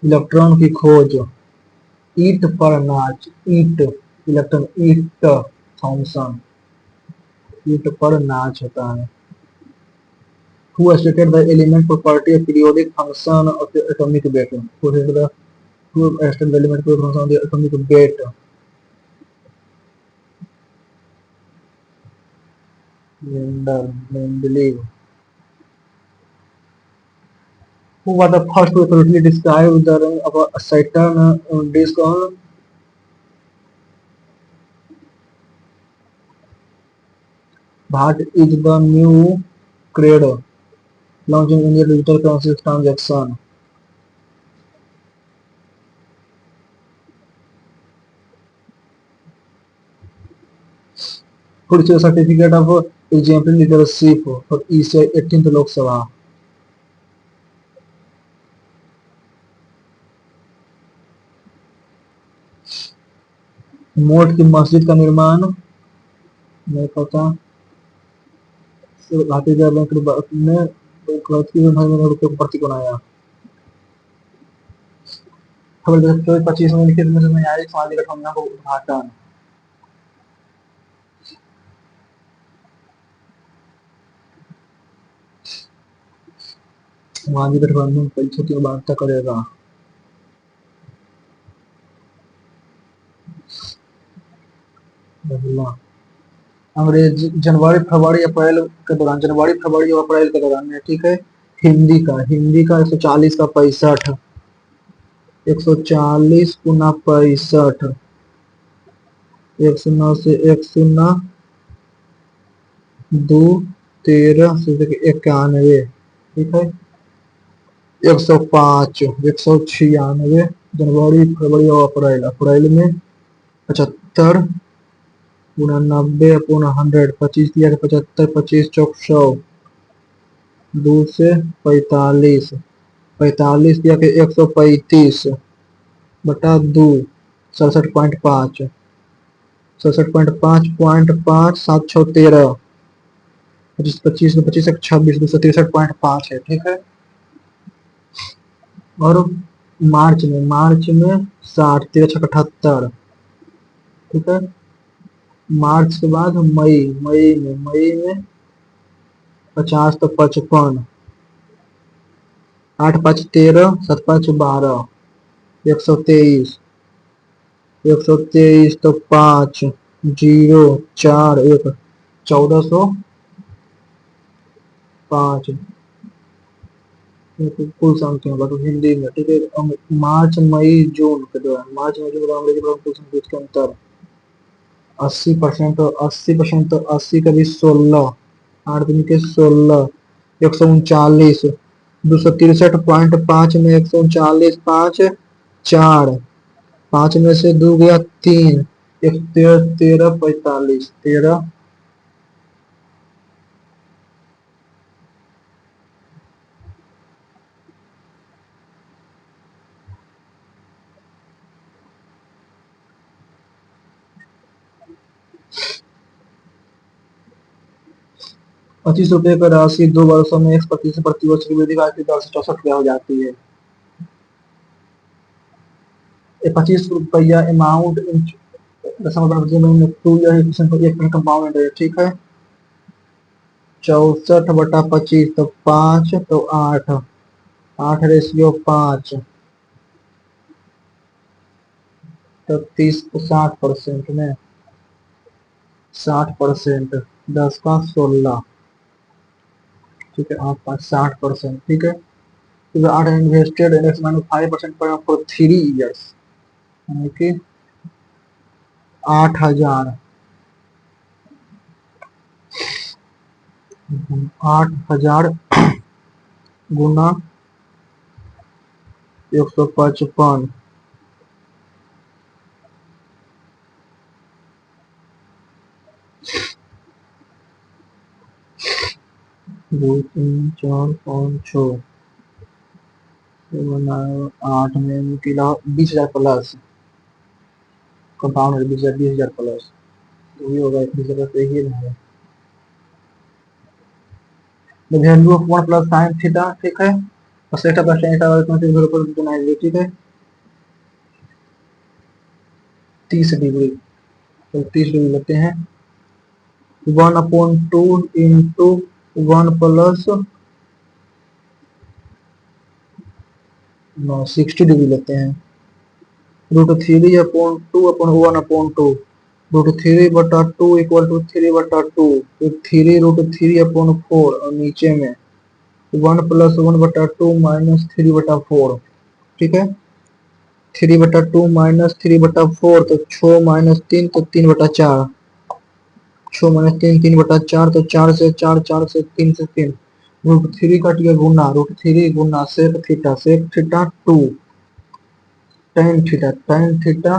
इलेक्ट्रॉन की खोज। ईट पर नाच ईट इलेक्ट्रॉन ईट थॉमसन ईट पर नाच होता है। Who stated the element property of periodic function of the atomic weight? Who stated the element property function of the atomic weight? Mendeleev. Who was the first to accurately describe the ring of a Saturn disk on? That is the new credo, launching India digital currency transaction. Who received a certificate of exemplary leadership for ECI 18th Lok Sabha? मोट की मस्जिद का निर्माण नहीं पता। भारतीय रिजर्व बैंक ने रुपये को प्रति को बनाया। खबर 2025 में लिखित में न्यायिक सामाजिक गठबंधन को उद्घाटन। सामाजिक गठबंधन परिषद की वार्ता करेगा। अंग्रेजी जनवरी फरवरी अप्रैल के दौरान, जनवरी फरवरी और अप्रैल के दौरान है, ठीक है। हिंदी का 140 का 65, 140 गुना 65, 109 से 109 2 13 से 91, ठीक है। 105 196 जनवरी फरवरी और अप्रैल में 75 गुना 90 अपॉन 100, 25 दिया 75, 25 चौक 100, 2 से 45, 45 दिया के 135 बटा 2, 67.5, 67.5 7 6 13, 25 25 25 26 263.5 है, ठीक है। और मार्च में 60 13 78, ठीक है। मार्च के बाद मई में 50 तो 55, 8 5 13 7 5 12, 123 तो 5 0 4 1 1405 कुल संख्या बात हिंदी में, ठीक है। मार्च मई जून के दौरान अंग्रेजी कुल संख्या के अंतर 80% तो 80 का भी 16, 8 दिन के 16, 139, 263.5 में 139 5 4, 5 में से 2 गया 3, 13 45 13 25 रुपए का राशि 2 वर्षों में 1% प्रति वर्ष की वृद्धि की दर से 64 रुपया हो जाती है। 25 रुपया अमाउंट में 1% कंपाउंड है, ठीक है। 64 बटा 25 तो 5 तो 8 रेशियो 5 तो 30 60% में 60%, 10 का 16, ठीक है। 8 5 60%, ठीक है। तो 8 इन्वेस्टेड इंडेक्स 5% पर फॉर 3 इयर्स, यानी कि 8000 गुना 155, 2 3 4 5 6 8 में निकला 20,000 प्लस कंपाउंड 20,000 प्लस, यही होगा 21 से ही है। The value of 1 plus sin theta, ठीक है। और सेट ऑफ बनाएंगे, ठीक है। 30 डिग्री, तो 30 डिग्री लेते हैं। 1/2 इंटू 1 प्लस 60 डिग्री लेते हैं। √3/2 अपॉन 1/2, √3 बटा 2 इक्वल टू 3/2, तो 3 √3 अपॉन 4 और नीचे में 1+1/2 -3/4, ठीक है। 3/2 -3/4 तो 6 - 3 तो 3/4, 6 - 3 3/4 तो 4 से 4, 4 से 3 से 3, √3 कट गया, गुना √3 गुना sec theta 2 tan theta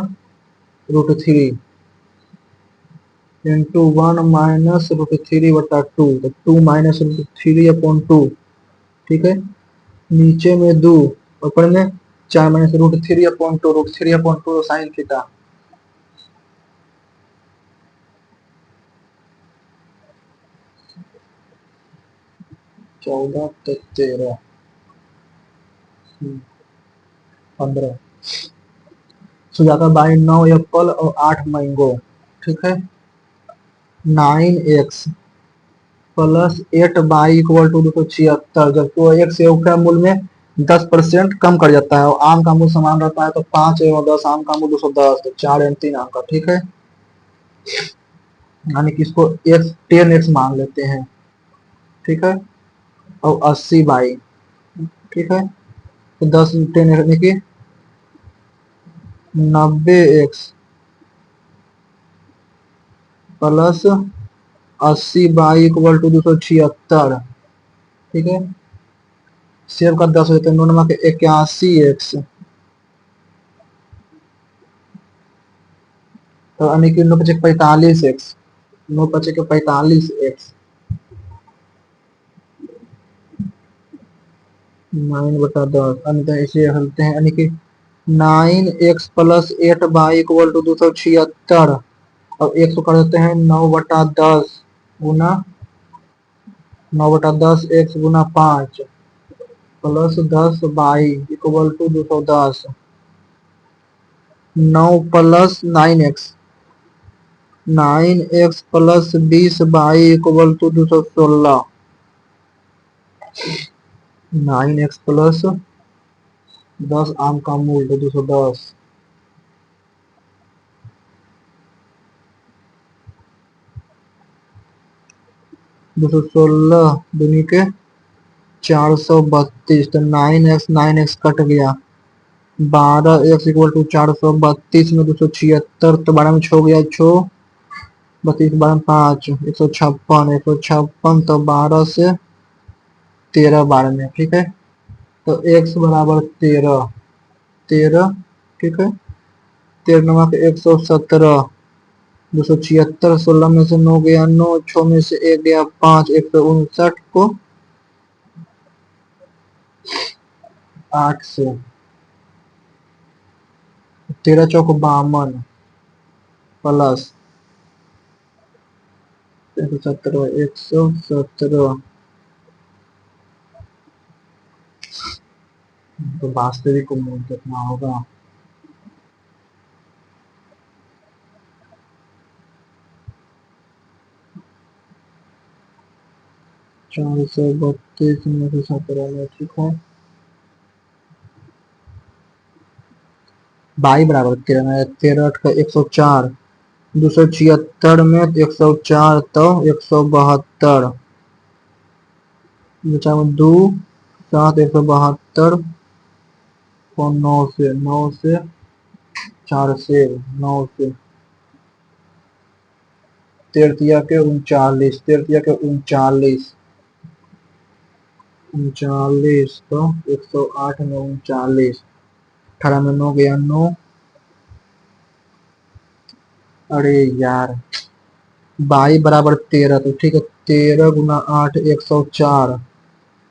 √3 into 1 -√3/2 तो 2 -√3/2, ठीक है। नीचे में 2, ऊपर में 4 -√3/2, √3/2 साइन थीटा, 14 तो 13 15, सुजाता बाई 9 एप्पल और 8 मैंगो, ठीक है। 9x प्लस 8y = 276, जब तो एक से का मूल्य में 10% कम कर जाता है और आम का मूल्य समान रहता है तो 5 एवं 10, आम का मूल्य 210, तो 4 एवं 3 आम का, ठीक है। यानी कि इसको x 10x मान लेते हैं, ठीक है। और 80y, ठीक है, तो 10 10 यानी कि 90x प्लस 80y = 276, ठीक है। सेव का 10 हो जाता है, 9 नंबर 81x, तो यानी कि 9×5 = 45x, 9×5 = 45x, 9/10, अंत इसे हलते हैं, यानी कि 9x प्लस 8y = 276, और 1 को कर देते हैं 9/10 गुना 9/10 x गुना 5 plus 10y = 210, 9 plus 9x, 9x plus 20y = 216, 9x plus 10 आम का मूल्य 210, 216 दूनी के 432, तो 9x कट गया, 12x = 432 में 276, तो 12 में 6 गया, 6 32 12 में 5, 156, तो 12 से 13 12 में, ठीक है। तो x बराबर 13, 13, ठीक है। 13 नमक 117, 276, 16 में से 9 गया 9, 6 में से 1 गया 5, 159 को 8 से, 13 चौक 52 प्लस 117, 117, तो वास्तविक मूल्य कितना होगा, 432 में से 17 में, ठीक है। बाई बराबर 13 में 13 8 का 104, 276 में 104 तो 172, बचा में 2 7 172 को 9 से 4 से 9 से 13 के 39, 13 के 39, 39 तो 108 में 39, 18 में 9 गया 9, अरे यार, बाई बराबर 13, तो ठीक है, 13 गुना 8 104,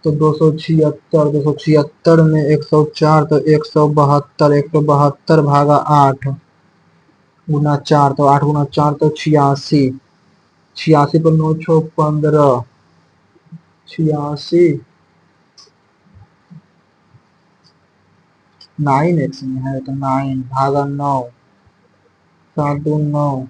तो 276 में 104 तो 172, 172 भागा 8 गुना 4, तो 8 गुना 4 तो 86, 86 पर 9 6 15, 86 9x में है तो 9 भागा 9, 7 2 9,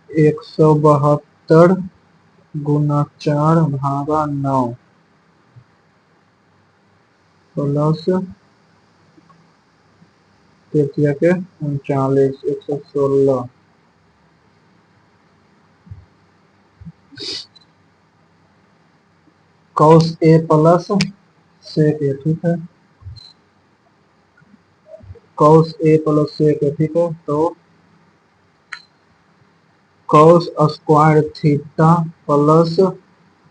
172 गुना 4 भागा 9 प्लस 13 के 39, 116, cos a plus sec a, ठीक है, cos a plus sec a, ठीक है। तो cos square theta plus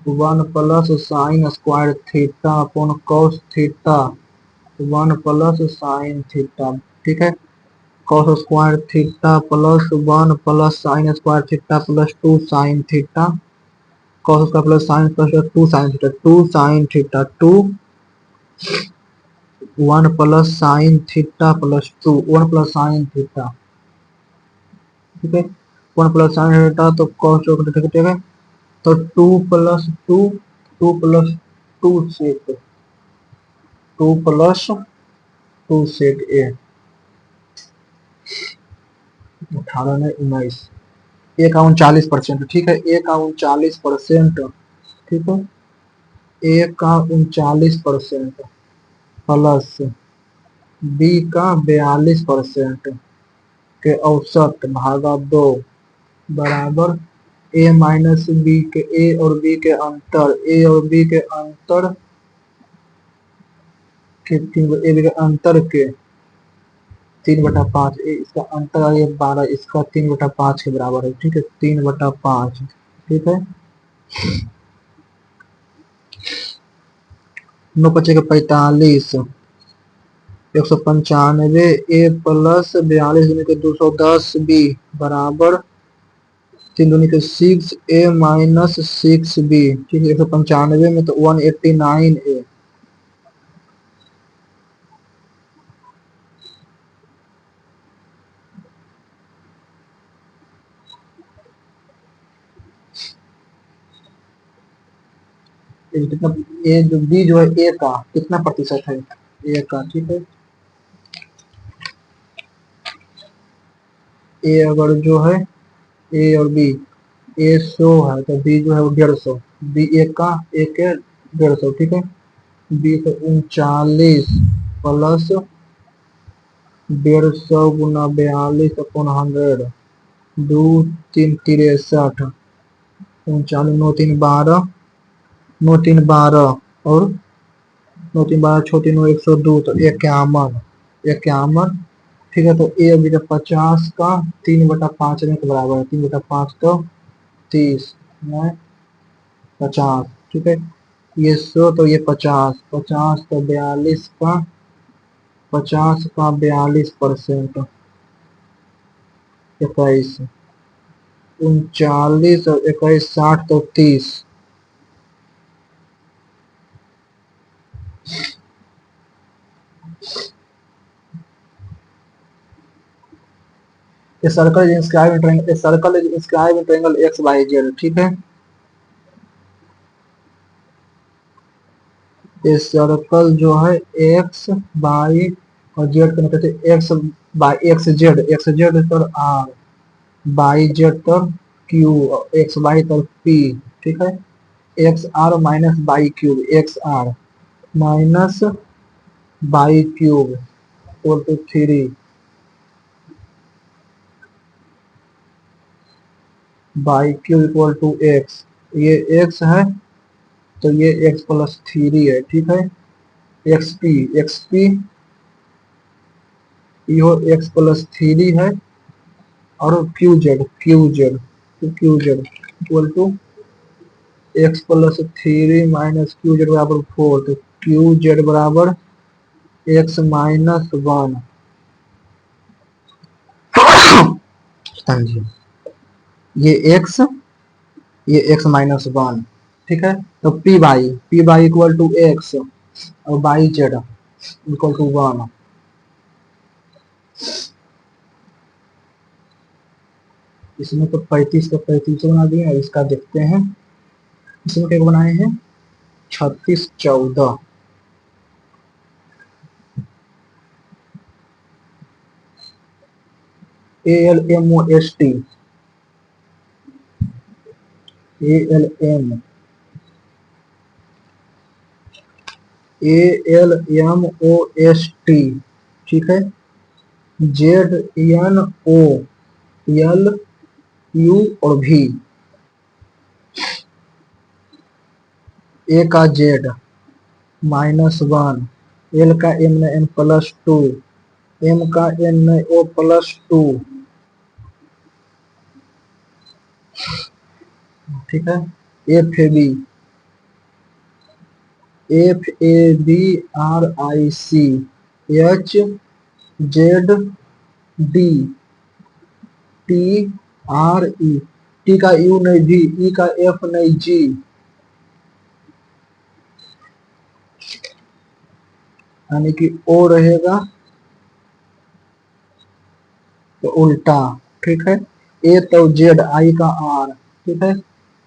1 plus sine square theta upon cos theta 1 plus sine theta, ठीक है। cos square theta plus 1 plus sine square theta plus 2 sine theta, cos square plus sign plus 2 sine theta, 2 sine theta 2 1 plus sine theta plus 2 1 plus sine theta, ठीक है। 1 प्लस साइन थीटा तो cos ठीक है। तो 2 प्लस 2 2 प्लस 2 सेक 2 प्लस 2 सेक ए 18 ने 19 ए का 39%, ठीक है, ए का 39%, ठीक है, ए का 39% प्लस बी का 42% के औसत भागा 2 बराबर ए माइनस बी के ए और बी के अंतर, ए और बी के अंतर के ए बी के अंतर के 3/5, इसका अंतर है 12, इसका 3/5 के बराबर है, ठीक है, 3/5, ठीक है। 9 × 5 = 45, 195 ए प्लस 42 × 210 बी बराबर 3 दूनी के 6 ए माइनस 6 बी, ठीक है। 195 में तो 189 ए, कितना, ए जो बी जो है ए का कितना प्रतिशत है, ए का, ठीक है। ए अगर जो है ए और बी, ए 100 है तो बी जो है वो 150, बी ए का ए के 150, ठीक है। बी तो 39 प्लस 150 गुना 42 अपॉन 100, 2 3 63, 39 9 3 12, 9 3 12 और 9 3 12 छोटी 9 102 तो 51, ठीक है। तो ए अभी तक 50 का 3/5 के बराबर है, 3/5 तो 30 में 50, ठीक है। ये 100 तो ये 50, 50 तो 42 का 42% 21, 39 और 21 60 तो 30, A circle is inscribed in triangle, a circle is inscribed in triangle x y z, ठीक है। ये सर्कल जो है एक्स बाई और जेड का मतलब एक्स बाई एक्स जेड पर आर, बाई जेड पर क्यू, एक्स बाई पर पी, ठीक है। X R minus by cube, X R minus by cube equal to 3 by cube equal to X, ये एक्स है तो ये एक्स प्लस 3 है, ठीक है। एक्स पी यो एक्स प्लस 3 है और Q Z equal to X plus 3 minus Q Z बराबर 4, तो क्यू जेड बराबर एक्स माइनस 1, समझिए ये एक्स माइनस 1, ठीक है। तो P by equal to X और बाई जेड इक्वल टू 1, इसमें तो 35 का 35 बना दिए, इसका देखते हैं इसमें क्या बनाए हैं 36 14, ALMOST ALM ALMOST, ठीक है। ZNOLU और भी ए का जेड -1, एल का एम न एन +2, एम का एन न ओ +2, ठीक है। FAB HZD TRE, टी का यू नहीं जी, ई का एफ नहीं जी, यानी कि ओ रहेगा तो उल्टा, ठीक है। ए तो जेड, आई का आर, ठीक है।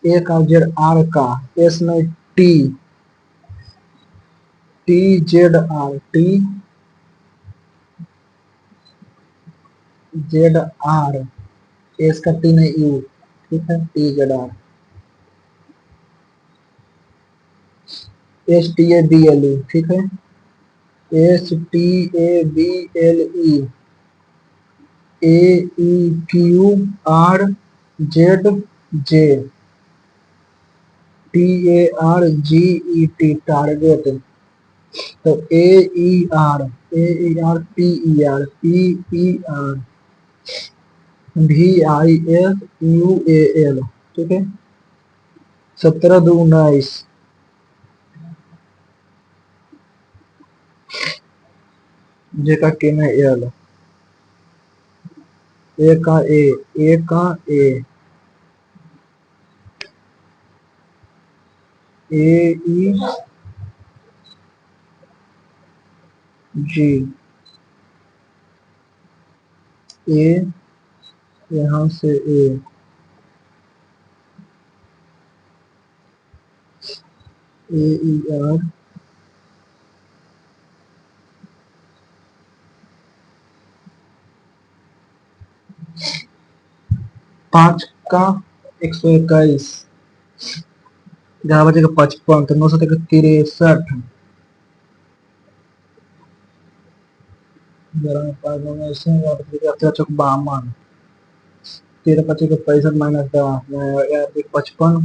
ए का जेड, आर का एस नहीं T, T Z R, T Z R, S का टी नहीं यू, ठीक है। टी जेड आर, STABLE, ठीक है। STABLE AEQRZJ TARGET, target. तो AER VISUAL, ठीक है। 17 × 2 = 19, जे का के में एल, ए का ए ई जी, ए यहाँ से AER 5 का 121, 11 बजे का 55, तो 9 7 का 63, 11 में 5 9 ऐसे 52, 13 25 का 65 -10 55,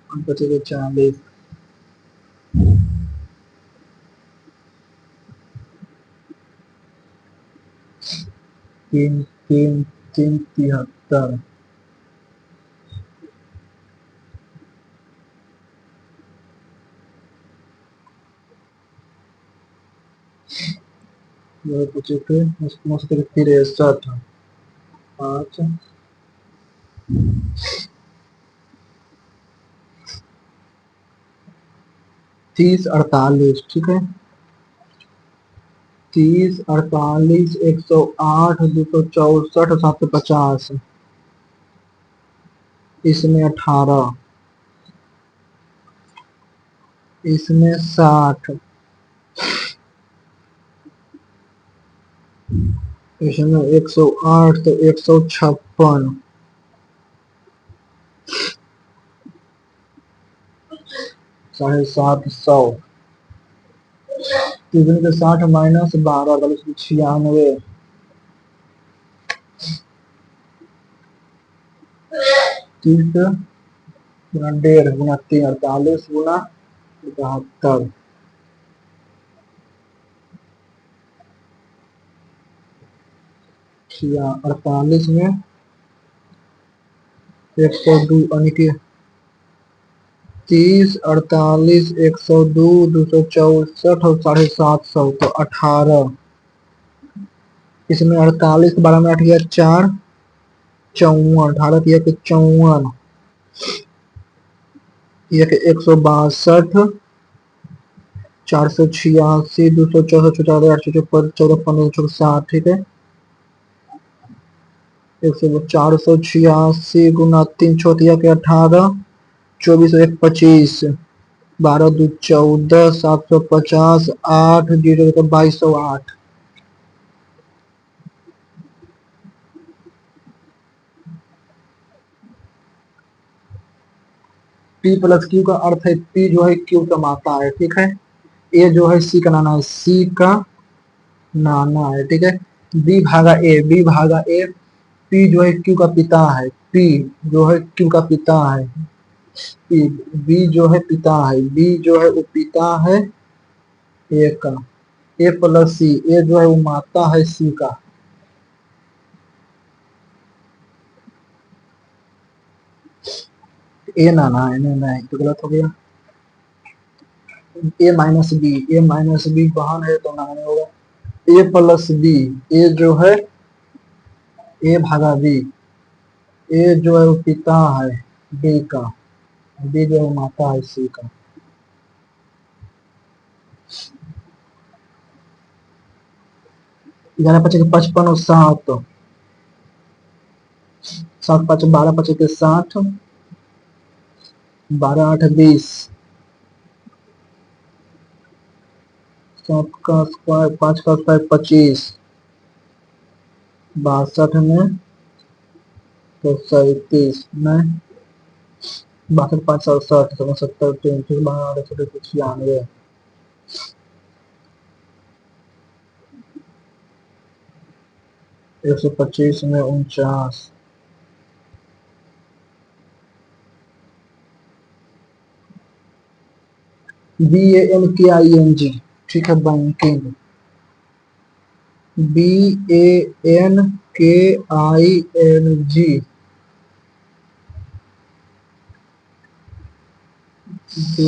25 का 40, 3 3 3 73, पूछे थे 9 7 का 63, 5 30 48, ठीक है। 30 48 108 264 750, इसमें 18, इसमें 60, इसमें 108 तो 156, 750, 3 के 60 -12 96, 30 गुना 1.5 गुना 3 48 गुना 72, 48 में 102, यानी कि 30 48 102 264 और 750, तो 18, इसमें 48 12 में 8 गया 4 54, 18 किया कि 54, यह कि 162, 486 264 854 14 15 60, ठीक है। 486 गुना 3 छोटिया के 18, 24 1 25, 12 2 14, 750, 8 0 तो 2208, P + Q का अर्थ है P जो है Q का माता है, ठीक है। A जो है C का नाना है, C का नाना है, ठीक है। B भागा A, P जो है Q का पिता है, P जो है Q का पिता है, बी जो है पिता है, बी जो है वो पिता है ए का। ए प्लस सी, ए जो है वो माता है सी का। ए ना ना ना ना तो गलत हो गया। ए माइनस बी, ए माइनस बी बहन है तो नाम होगा। ए प्लस बी, ए जो है ए भागा बी, ए जो है वो पिता है बी का, बी जो है माता है सी का। 11 × 5 = 55 और 7, 7 × 5 = 12, 5 × 60, 12 × 8 = 20, 7 का स्क्वायर 5 का स्क्वायर 25, 62 में तो 37 में 62 5 67 70 33 12 96 125 में 49। BANKING, ठीक है बैंकिंग, BANKING, 2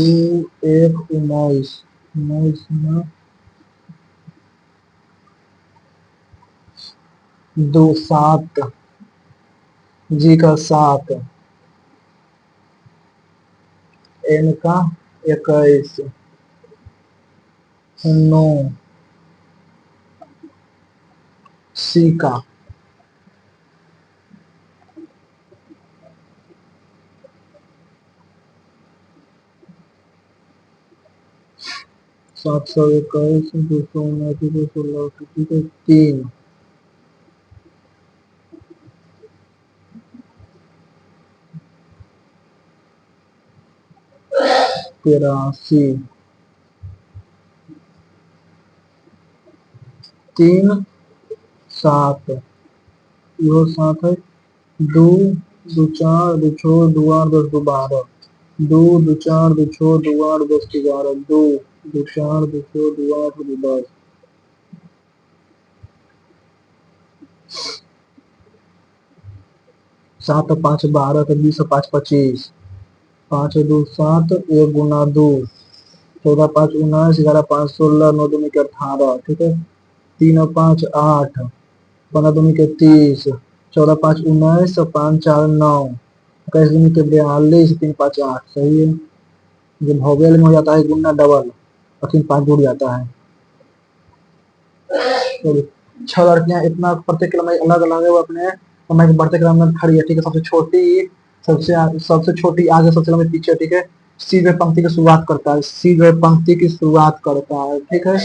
1 19, 19 में 2 7, जी का 7, एन का 21, 9, सी का 721, 229, 216, 3, 83, 3 7, यो 7 है। 2 2 4 2 6 2 8 10 2 12, 2 2 4 2 6 2 8 10 11, 2 2 4 2 6 2 8 2 10, 7 5 12, 20 5 25, 5 2 7, 1 गुना 2, 14 5 19, 11 5 16, 9 दूनी के 18, ठीक है। 3 और 5 8, 15 दूनी के 30, 14 5 19, 5 4 9, 21 दूनी के 42, 3 5 8, सही है। जब भौवेल में हो जाता है गुना डबल और 3 5 जुड़ जाता है। तो 6 लड़कियां इतना प्रत्येक क्रम में अलग अलग है, वो अपने समय के बढ़ते क्रम में खड़ी है, ठीक है। सबसे छोटी, सबसे छोटी आगे, सबसे लंबी पीछे, ठीक है। सी जो है पंक्ति की शुरुआत करता है, सी जो है पंक्ति की शुरुआत करता है, ठीक है।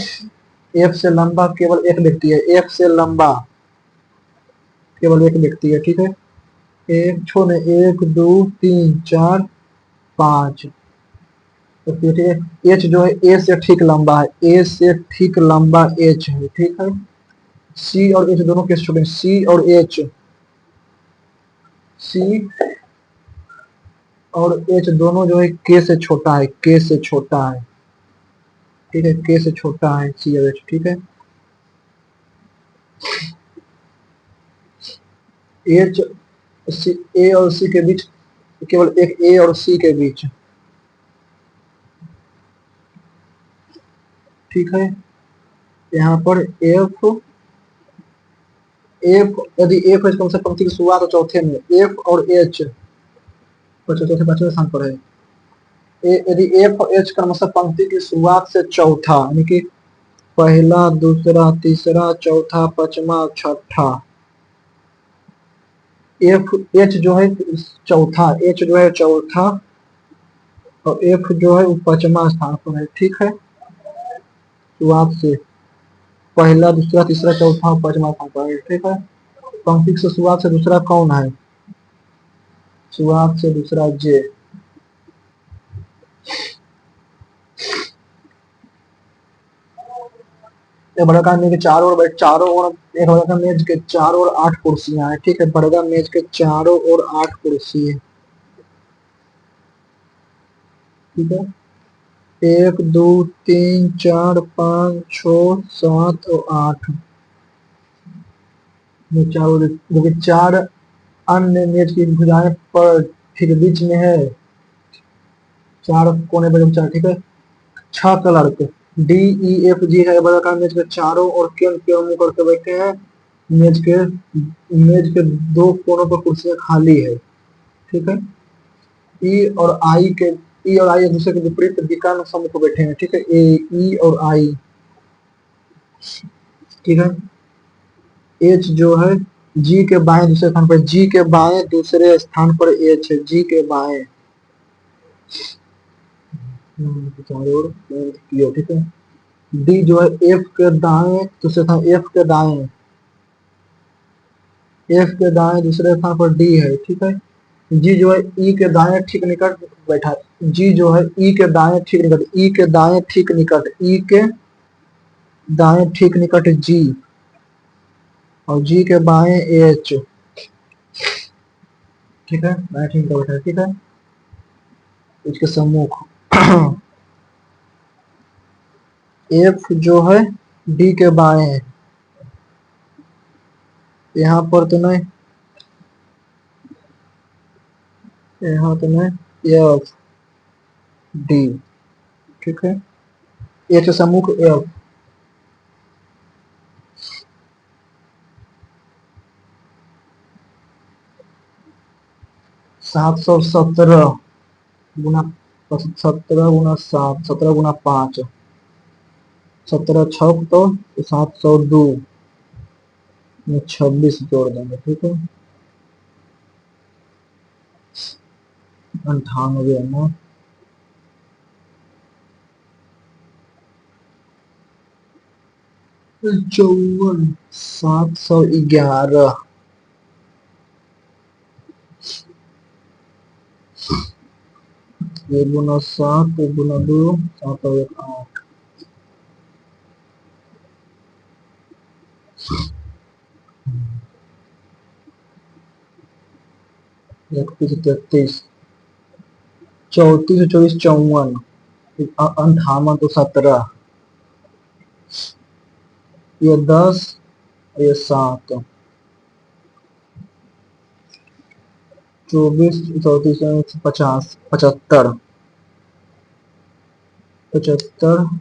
एफ से लंबा केवल एक व्यक्ति है, एफ से लंबा केवल एक व्यक्ति है, ठीक है। एक छोड़े, 1 2 3 4 5, तो ठीक है। एच जो है ए से ठीक लंबा है, ए से ठीक लंबा एच है, ठीक है। सी और एच दोनों के स्टूडेंट, सी और एच, सी और एच दोनों जो है के से छोटा है, के से छोटा है, ठीक है। के से छोटा है सी और एच, ठीक है। एच सी, ए और सी के बीच केवल एक ए और सी के बीच, ठीक है। यहाँ पर एफ, एफ यदि एफ एच कम से पंक्ति की शुरुआत हो चौथे में, एफ और एच चौथे पांचवें स्थान पर है। यदि एफ और एच क्रमशः पंक्ति की शुरुआत से चौथा, यानी कि पहला दूसरा तीसरा चौथा पांचवा छठा, एफ एच जो है चौथा, एच जो है चौथा और एफ जो है वो पांचवा स्थान पर है, ठीक है। शुरुआत से पहला दूसरा तीसरा चौथा पांचवा स्थान पर है, ठीक है। पंक्ति से शुरुआत से दूसरा कौन है, शुरुआत से दूसरा जे, बड़का मेज के चारों ओर एक बड़का मेज के चारों ओर 8 कुर्सियां हैं, ठीक है। बड़का मेज के चारों ओर 8 कुर्सी है। ठीक है। 1 2 3 4 5 6 7 और 8 ये चारों देखिए, चार अन्य मेज की भुजाएं पर ठीक बीच में है, चार कोने पर चार, ठीक है। छह कलर के DEFG है वर्गाकार मेज के चारों और केंद्र मुंह करके बैठे हैं। मेज के दो कोनों पर कुर्सियां खाली है, ठीक है। ई और आई के ई और आई एक दूसरे के विपरीत विकर्ण सम्मुख बैठे हैं, ठीक है। ई और आई, ठीक है। एच जो है जी के बाएं दूसरे स्थान पर, जी के बाएं दूसरे स्थान पर एच है, जी के बाएं चारों ओर ठीक है। डी जो है एफ के दाएं दूसरे स्थान, एफ के दाएं दूसरे स्थान पर डी है, ठीक है। जी जो है ई के दाएं ठीक निकट बैठा है, जी जो है ई के दाएं ठीक निकट, ई के दाएं ठीक निकट, ई के दाएं ठीक निकट जी, और जी के बाएं एच, ठीक है। दाएं ठीक निकट बैठा है, ठीक है। इसके सम्मुख एफ जो है डी के बाएं है, यहाँ पर तो नहीं, यहाँ तो नहीं, एफ डी, ठीक है। एच सम्मुख एफ, 717 गुना 17 गुना 7, 17 गुना 5, 17 तो 702 में 26 जोड़ देंगे, ठीक है। 98 ना 54, 711, एक गुना 7, एक गुना 2, 7 और 8, इकतीस 33, 34 24 54, 58 तो 17, ये 10, ये 7, 24 34 50, 75, 75,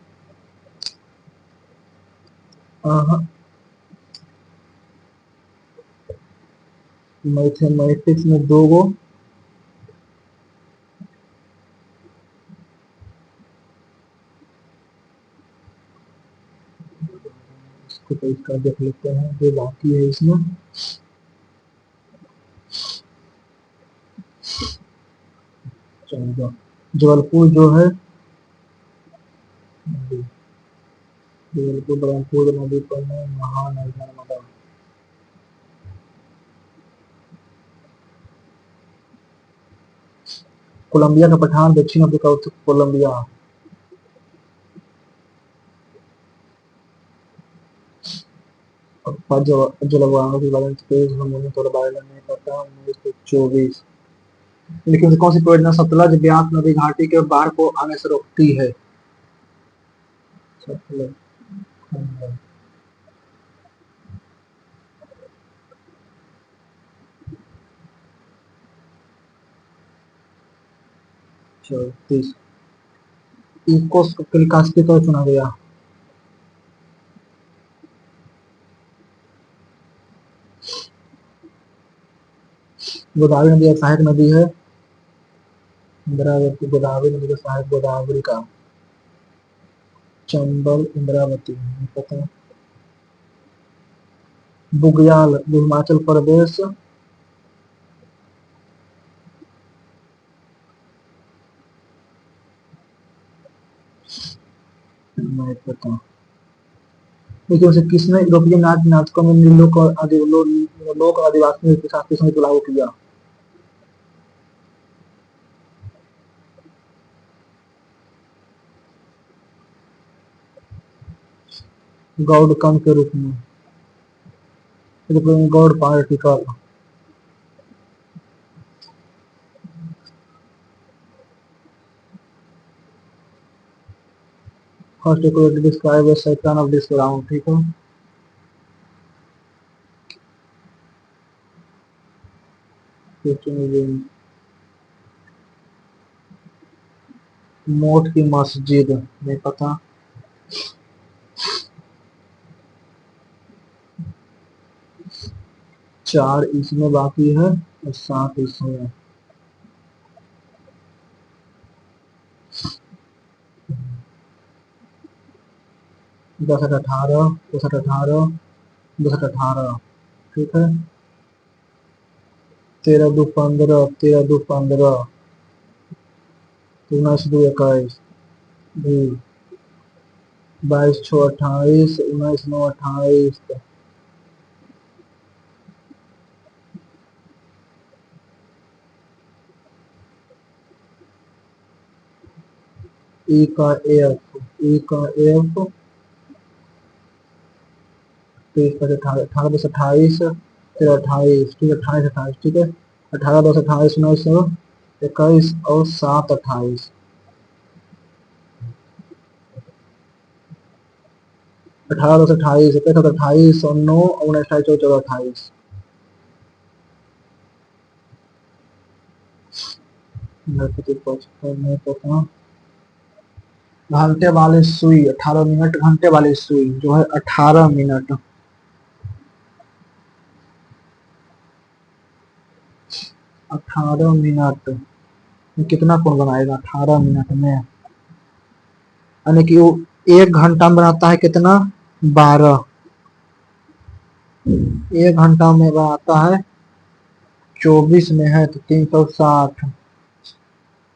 मैथमेटिक्स में दो गो, इसको तो इसका देख लेते हैं जो बाकी है इसमें। चलो, जबलपुर जो है, जबलपुर ब्रह्मपुत्र नदी पर में महानदी नर्मदा, कोलंबिया का पठान दक्षिण अफ्रीका, उत्तर कोलंबिया, जलवायु के बारे में तेज होने थोड़ा बारे में नहीं पता, 1924, लेकिन कौन सी परियोजना सतलज ब्यास नदी घाटी के बाढ़ को आने से रोकती है? सतलज 34, इको क्लिकास्टी को चुना गया। गोदावरी नदी एक सहायक नदी है, इंद्रावती गोदावरी नदी का सहायक गोदावरी का, चंबल इंद्रावती नहीं पता। बुग्याल हिमाचल प्रदेश, नहीं पता। लेकिन उसे किसने यूरोपीय नाटकों में लोक आदिवासी के साथ किसने लागू किया? गौड़ कम के रूप में, god particle, first equality describe the section of this round, ठीक है। मोट की मस्जिद नहीं पता। 4 इसमें बाकी है और 7 इसमें। दस 18, 10 18, 10 18, ठीक है। 13 2 15, 13 2 15, 19 2 21, 22 6 28, 19 9 28। ई का एफ, ई का एफ 23 18 10 28, 13 28, ठीक है। 28 28, ठीक है। 18 10 28, 19 21 और 7 28। 18 10 28, 21 28 और 9 19 28 14 28। नहीं पता। घंटे वाली सुई 18 मिनट, घंटे वाली सुई जो है 18 मिनट। 18 मिनट कितना कोण बनाएगा 18 मिनट में, यानी कि वो 1 घंटा में बनाता है कितना 12। 1 घंटा में बनाता है 24 में है तो 360,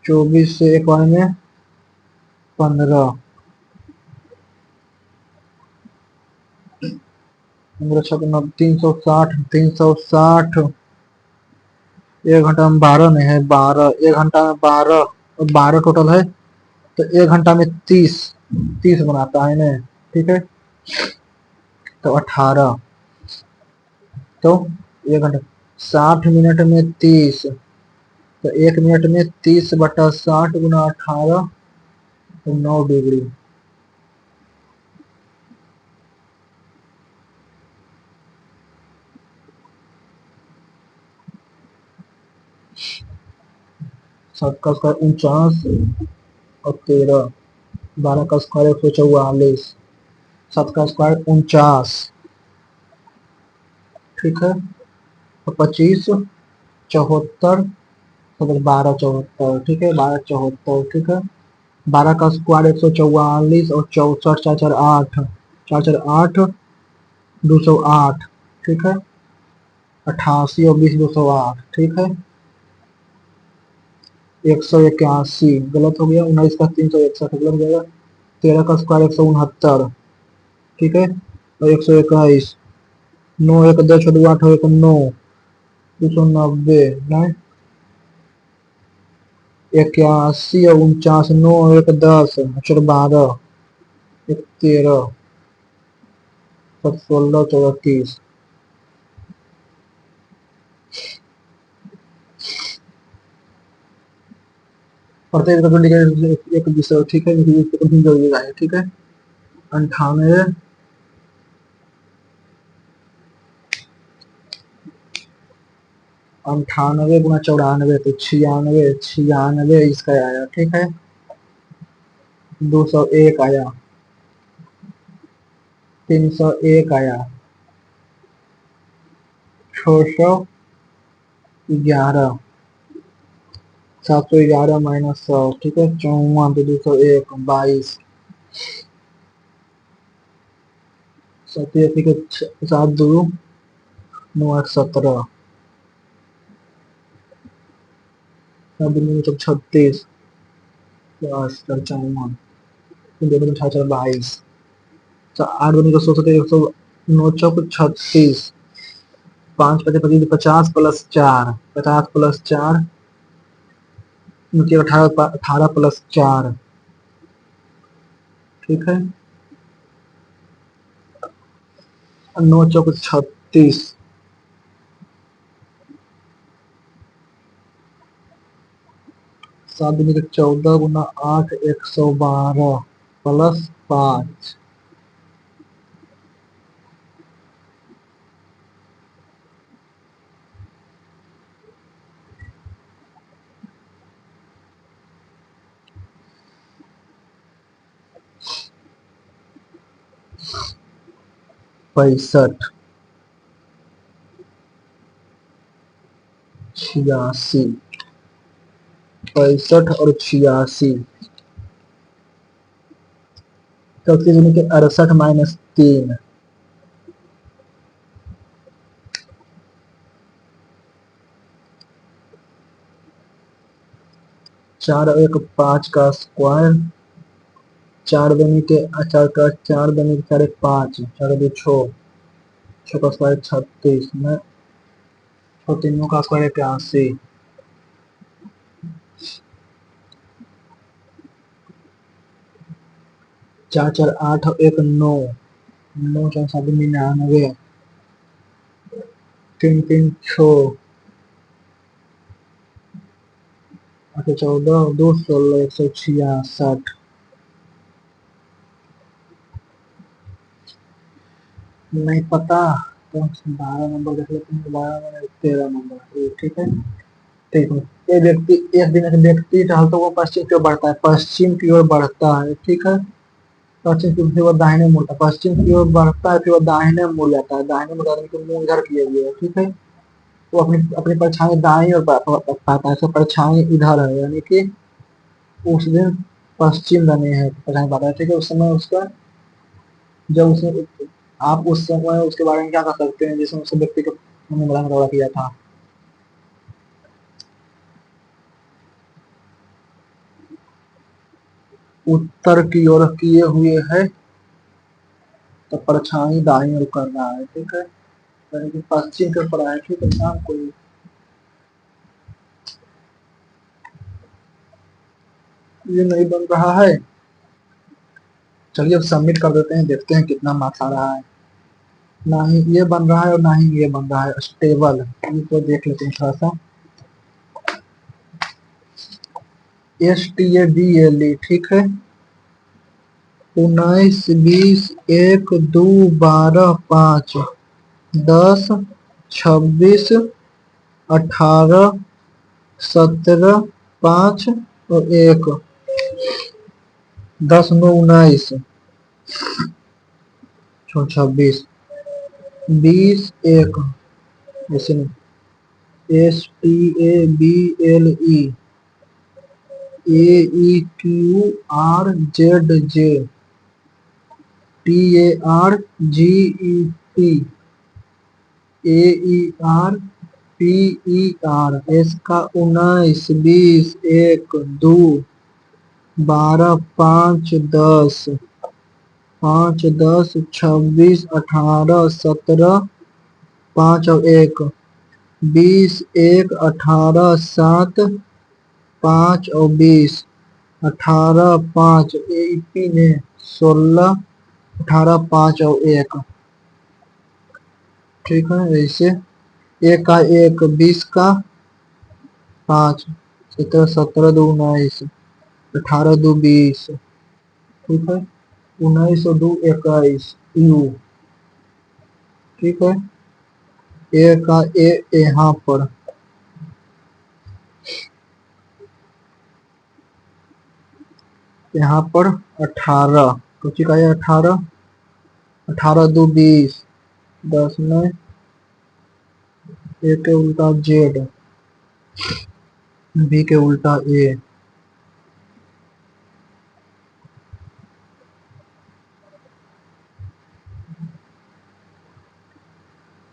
24 से एक बार में 15, 360, 360। 1 घंटा में 12 में है 12, 1 घंटा में 12 और 12 टोटल है तो 1 घंटा में 30, 30 बनाता है ना, ठीक है। तो 18, तो 1 घंटा 60 मिनट में 30, तो 1 मिनट में 30/60 गुना 18 तो 9 डिग्री। सात का स्क्वायर 49 और 13, 12 का स्क्वायर 144, 7 का स्क्वायर 49, ठीक है। तो 25 74, तो 12 74, ठीक है। 12 74, ठीक है। 12 का स्क्वायर 144 और 64 4 4 8, 4 4 8 208, ठीक है। 88 और 20 208, ठीक है। 181 गलत हो गया, 19 का 361 गलत हो जाएगा। 13 का स्क्वायर 169, ठीक है। और 121, 9 1 10 छोड़ 8 1 9, 290 9, 81 और 49, 9 1 10 अक्षर 12, 1 13, 16 34। प्रत्येक का एक विषय, ठीक है। जरूरी है, ठीक है। 98, 98 गुना 94 तो 96, 96 इसका आया, ठीक है। 201 आया, 301 आया, 611, 711 माइनस 100, ठीक है। 54 तो 201 22, 87 के 7 2 9 8 17, 36, 54 22, 8 बनी को 100 9 चौक 36, 5 5 25 50 प्लस 4, 50 प्लस 4 मतलब 18 18 प्लस 4, ठीक है। 9 चौक 36, 7 दूनी 14 गुना 8 112, +5 65 86 65 और 86 सबसे नीचे 68-3 4 और 1 5 का स्क्वायर 4 दूनी के 4 5 4 2 6 6 का स्क्वायर 36 में 6 तीनों का स्क्वायर 81 4 4 8 और 1 9 9 4 7 99 3 3 6 8 14 2 16 166 नहीं पता तो 12 नंबर देख लेते हैं 12 में 13 नंबर ठीक है। ठीक है, ये व्यक्ति एक दिन एक व्यक्ति टहलता हुआ पश्चिम की ओर बढ़ता है, पश्चिम की ओर बढ़ता है, ठीक है। पश्चिम की ओर दाहिने मुड़ता है, पश्चिम की ओर बढ़ता है, फिर वो दाहिने मुड़ जाता है, दाहिने मुड़ जाने के मुंह इधर किए हुए है, ठीक है। वो अपनी अपनी परछाई दाई ओर पाता है, परछाई इधर है, यानी कि उस दिन पश्चिम बने हैं परछाई पाता है, ठीक है। उस समय उसका जब उसने आप उस समय उसके बारे में क्या कर सकते हैं जिसमें उस व्यक्ति को हमने बड़ा मुकाबला किया था। उत्तर की ओर किए हुए है तो परछाई दाईं ओर कर रहा है, ठीक है। यानी कि पश्चिम की ओर है, ठीक है। नाम कोई ये नहीं बन रहा है। चलिए अब सबमिट कर देते हैं, देखते हैं कितना मार्क्स आ रहा है। ना ही ये बन रहा है और ना ही ये बन रहा है स्टेबल। इसको देख लेते हैं थोड़ा सा। STABLE, ठीक है। 19 20 1 2 12 5 10 26 18 17 5 और 1 10 9 19 26 20 1 ऐसे नहीं STABLE AEQRZJ TARGET AERPER S का 19 20 1 2 12 5 10 5 10 26 18 17 5 और 1 20 1 18 7 5 और 20 18 5 AP ने 16 18 5 और 1, ठीक है। ऐसे 1 का 1 20 का 5 17 17 2 19 18 2 20, ठीक है। 19 और 2 21 U, ठीक है। ए का ए यहाँ पर यहाँ पर 18 कुछ का 18 18 2 20 10 में ए के उल्टा जेड, बी के उल्टा ए,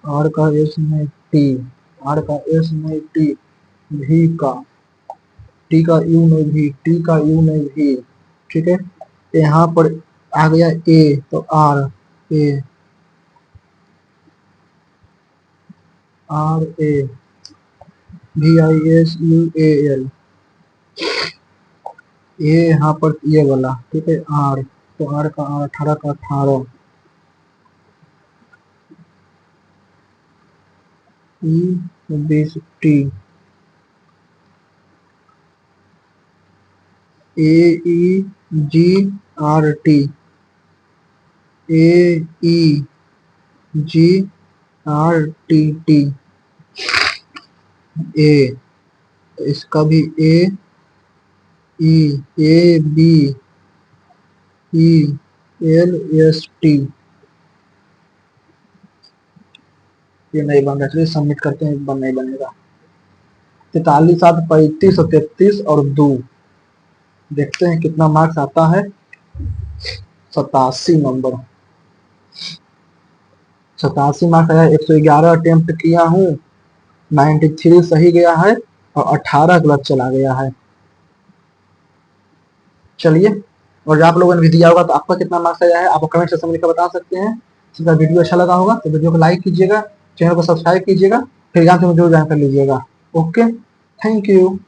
आर का एस में टी, आर का एस में टी, भी का टी का यू में भी, टी का यू में भी, ठीक है। यहाँ पर आ गया ए तो आर ए, आर ए, भी I S U A L, A यहाँ पर ये वाला, ठीक है। आर तो आर का आर 18 का 18, E 20 T, A E G RT AEGRTT A, इसका भी AEABELST। ये नहीं बन रहा, चलिए सबमिट करते हैं, बन नहीं बनेगा। 43 7 35 और 33 और 2, देखते हैं कितना मार्क्स आता है। 87 नंबर, 87 मार्क्स आया। 111 अटेम्प्ट किया हूँ, 93 सही गया है और 18 गलत चला गया है। चलिए, और जब आप लोगों ने भी दिया होगा तो आपका कितना मार्क्स आया है आप कमेंट सेक्शन में लिखकर बता सकते हैं। अगर वीडियो अच्छा लगा होगा तो वीडियो को लाइक कीजिएगा, चैनल को सब्सक्राइब कीजिएगा, फिर यहाँ से जरूर ज्वाइन कर लीजिएगा। Okay, thank you.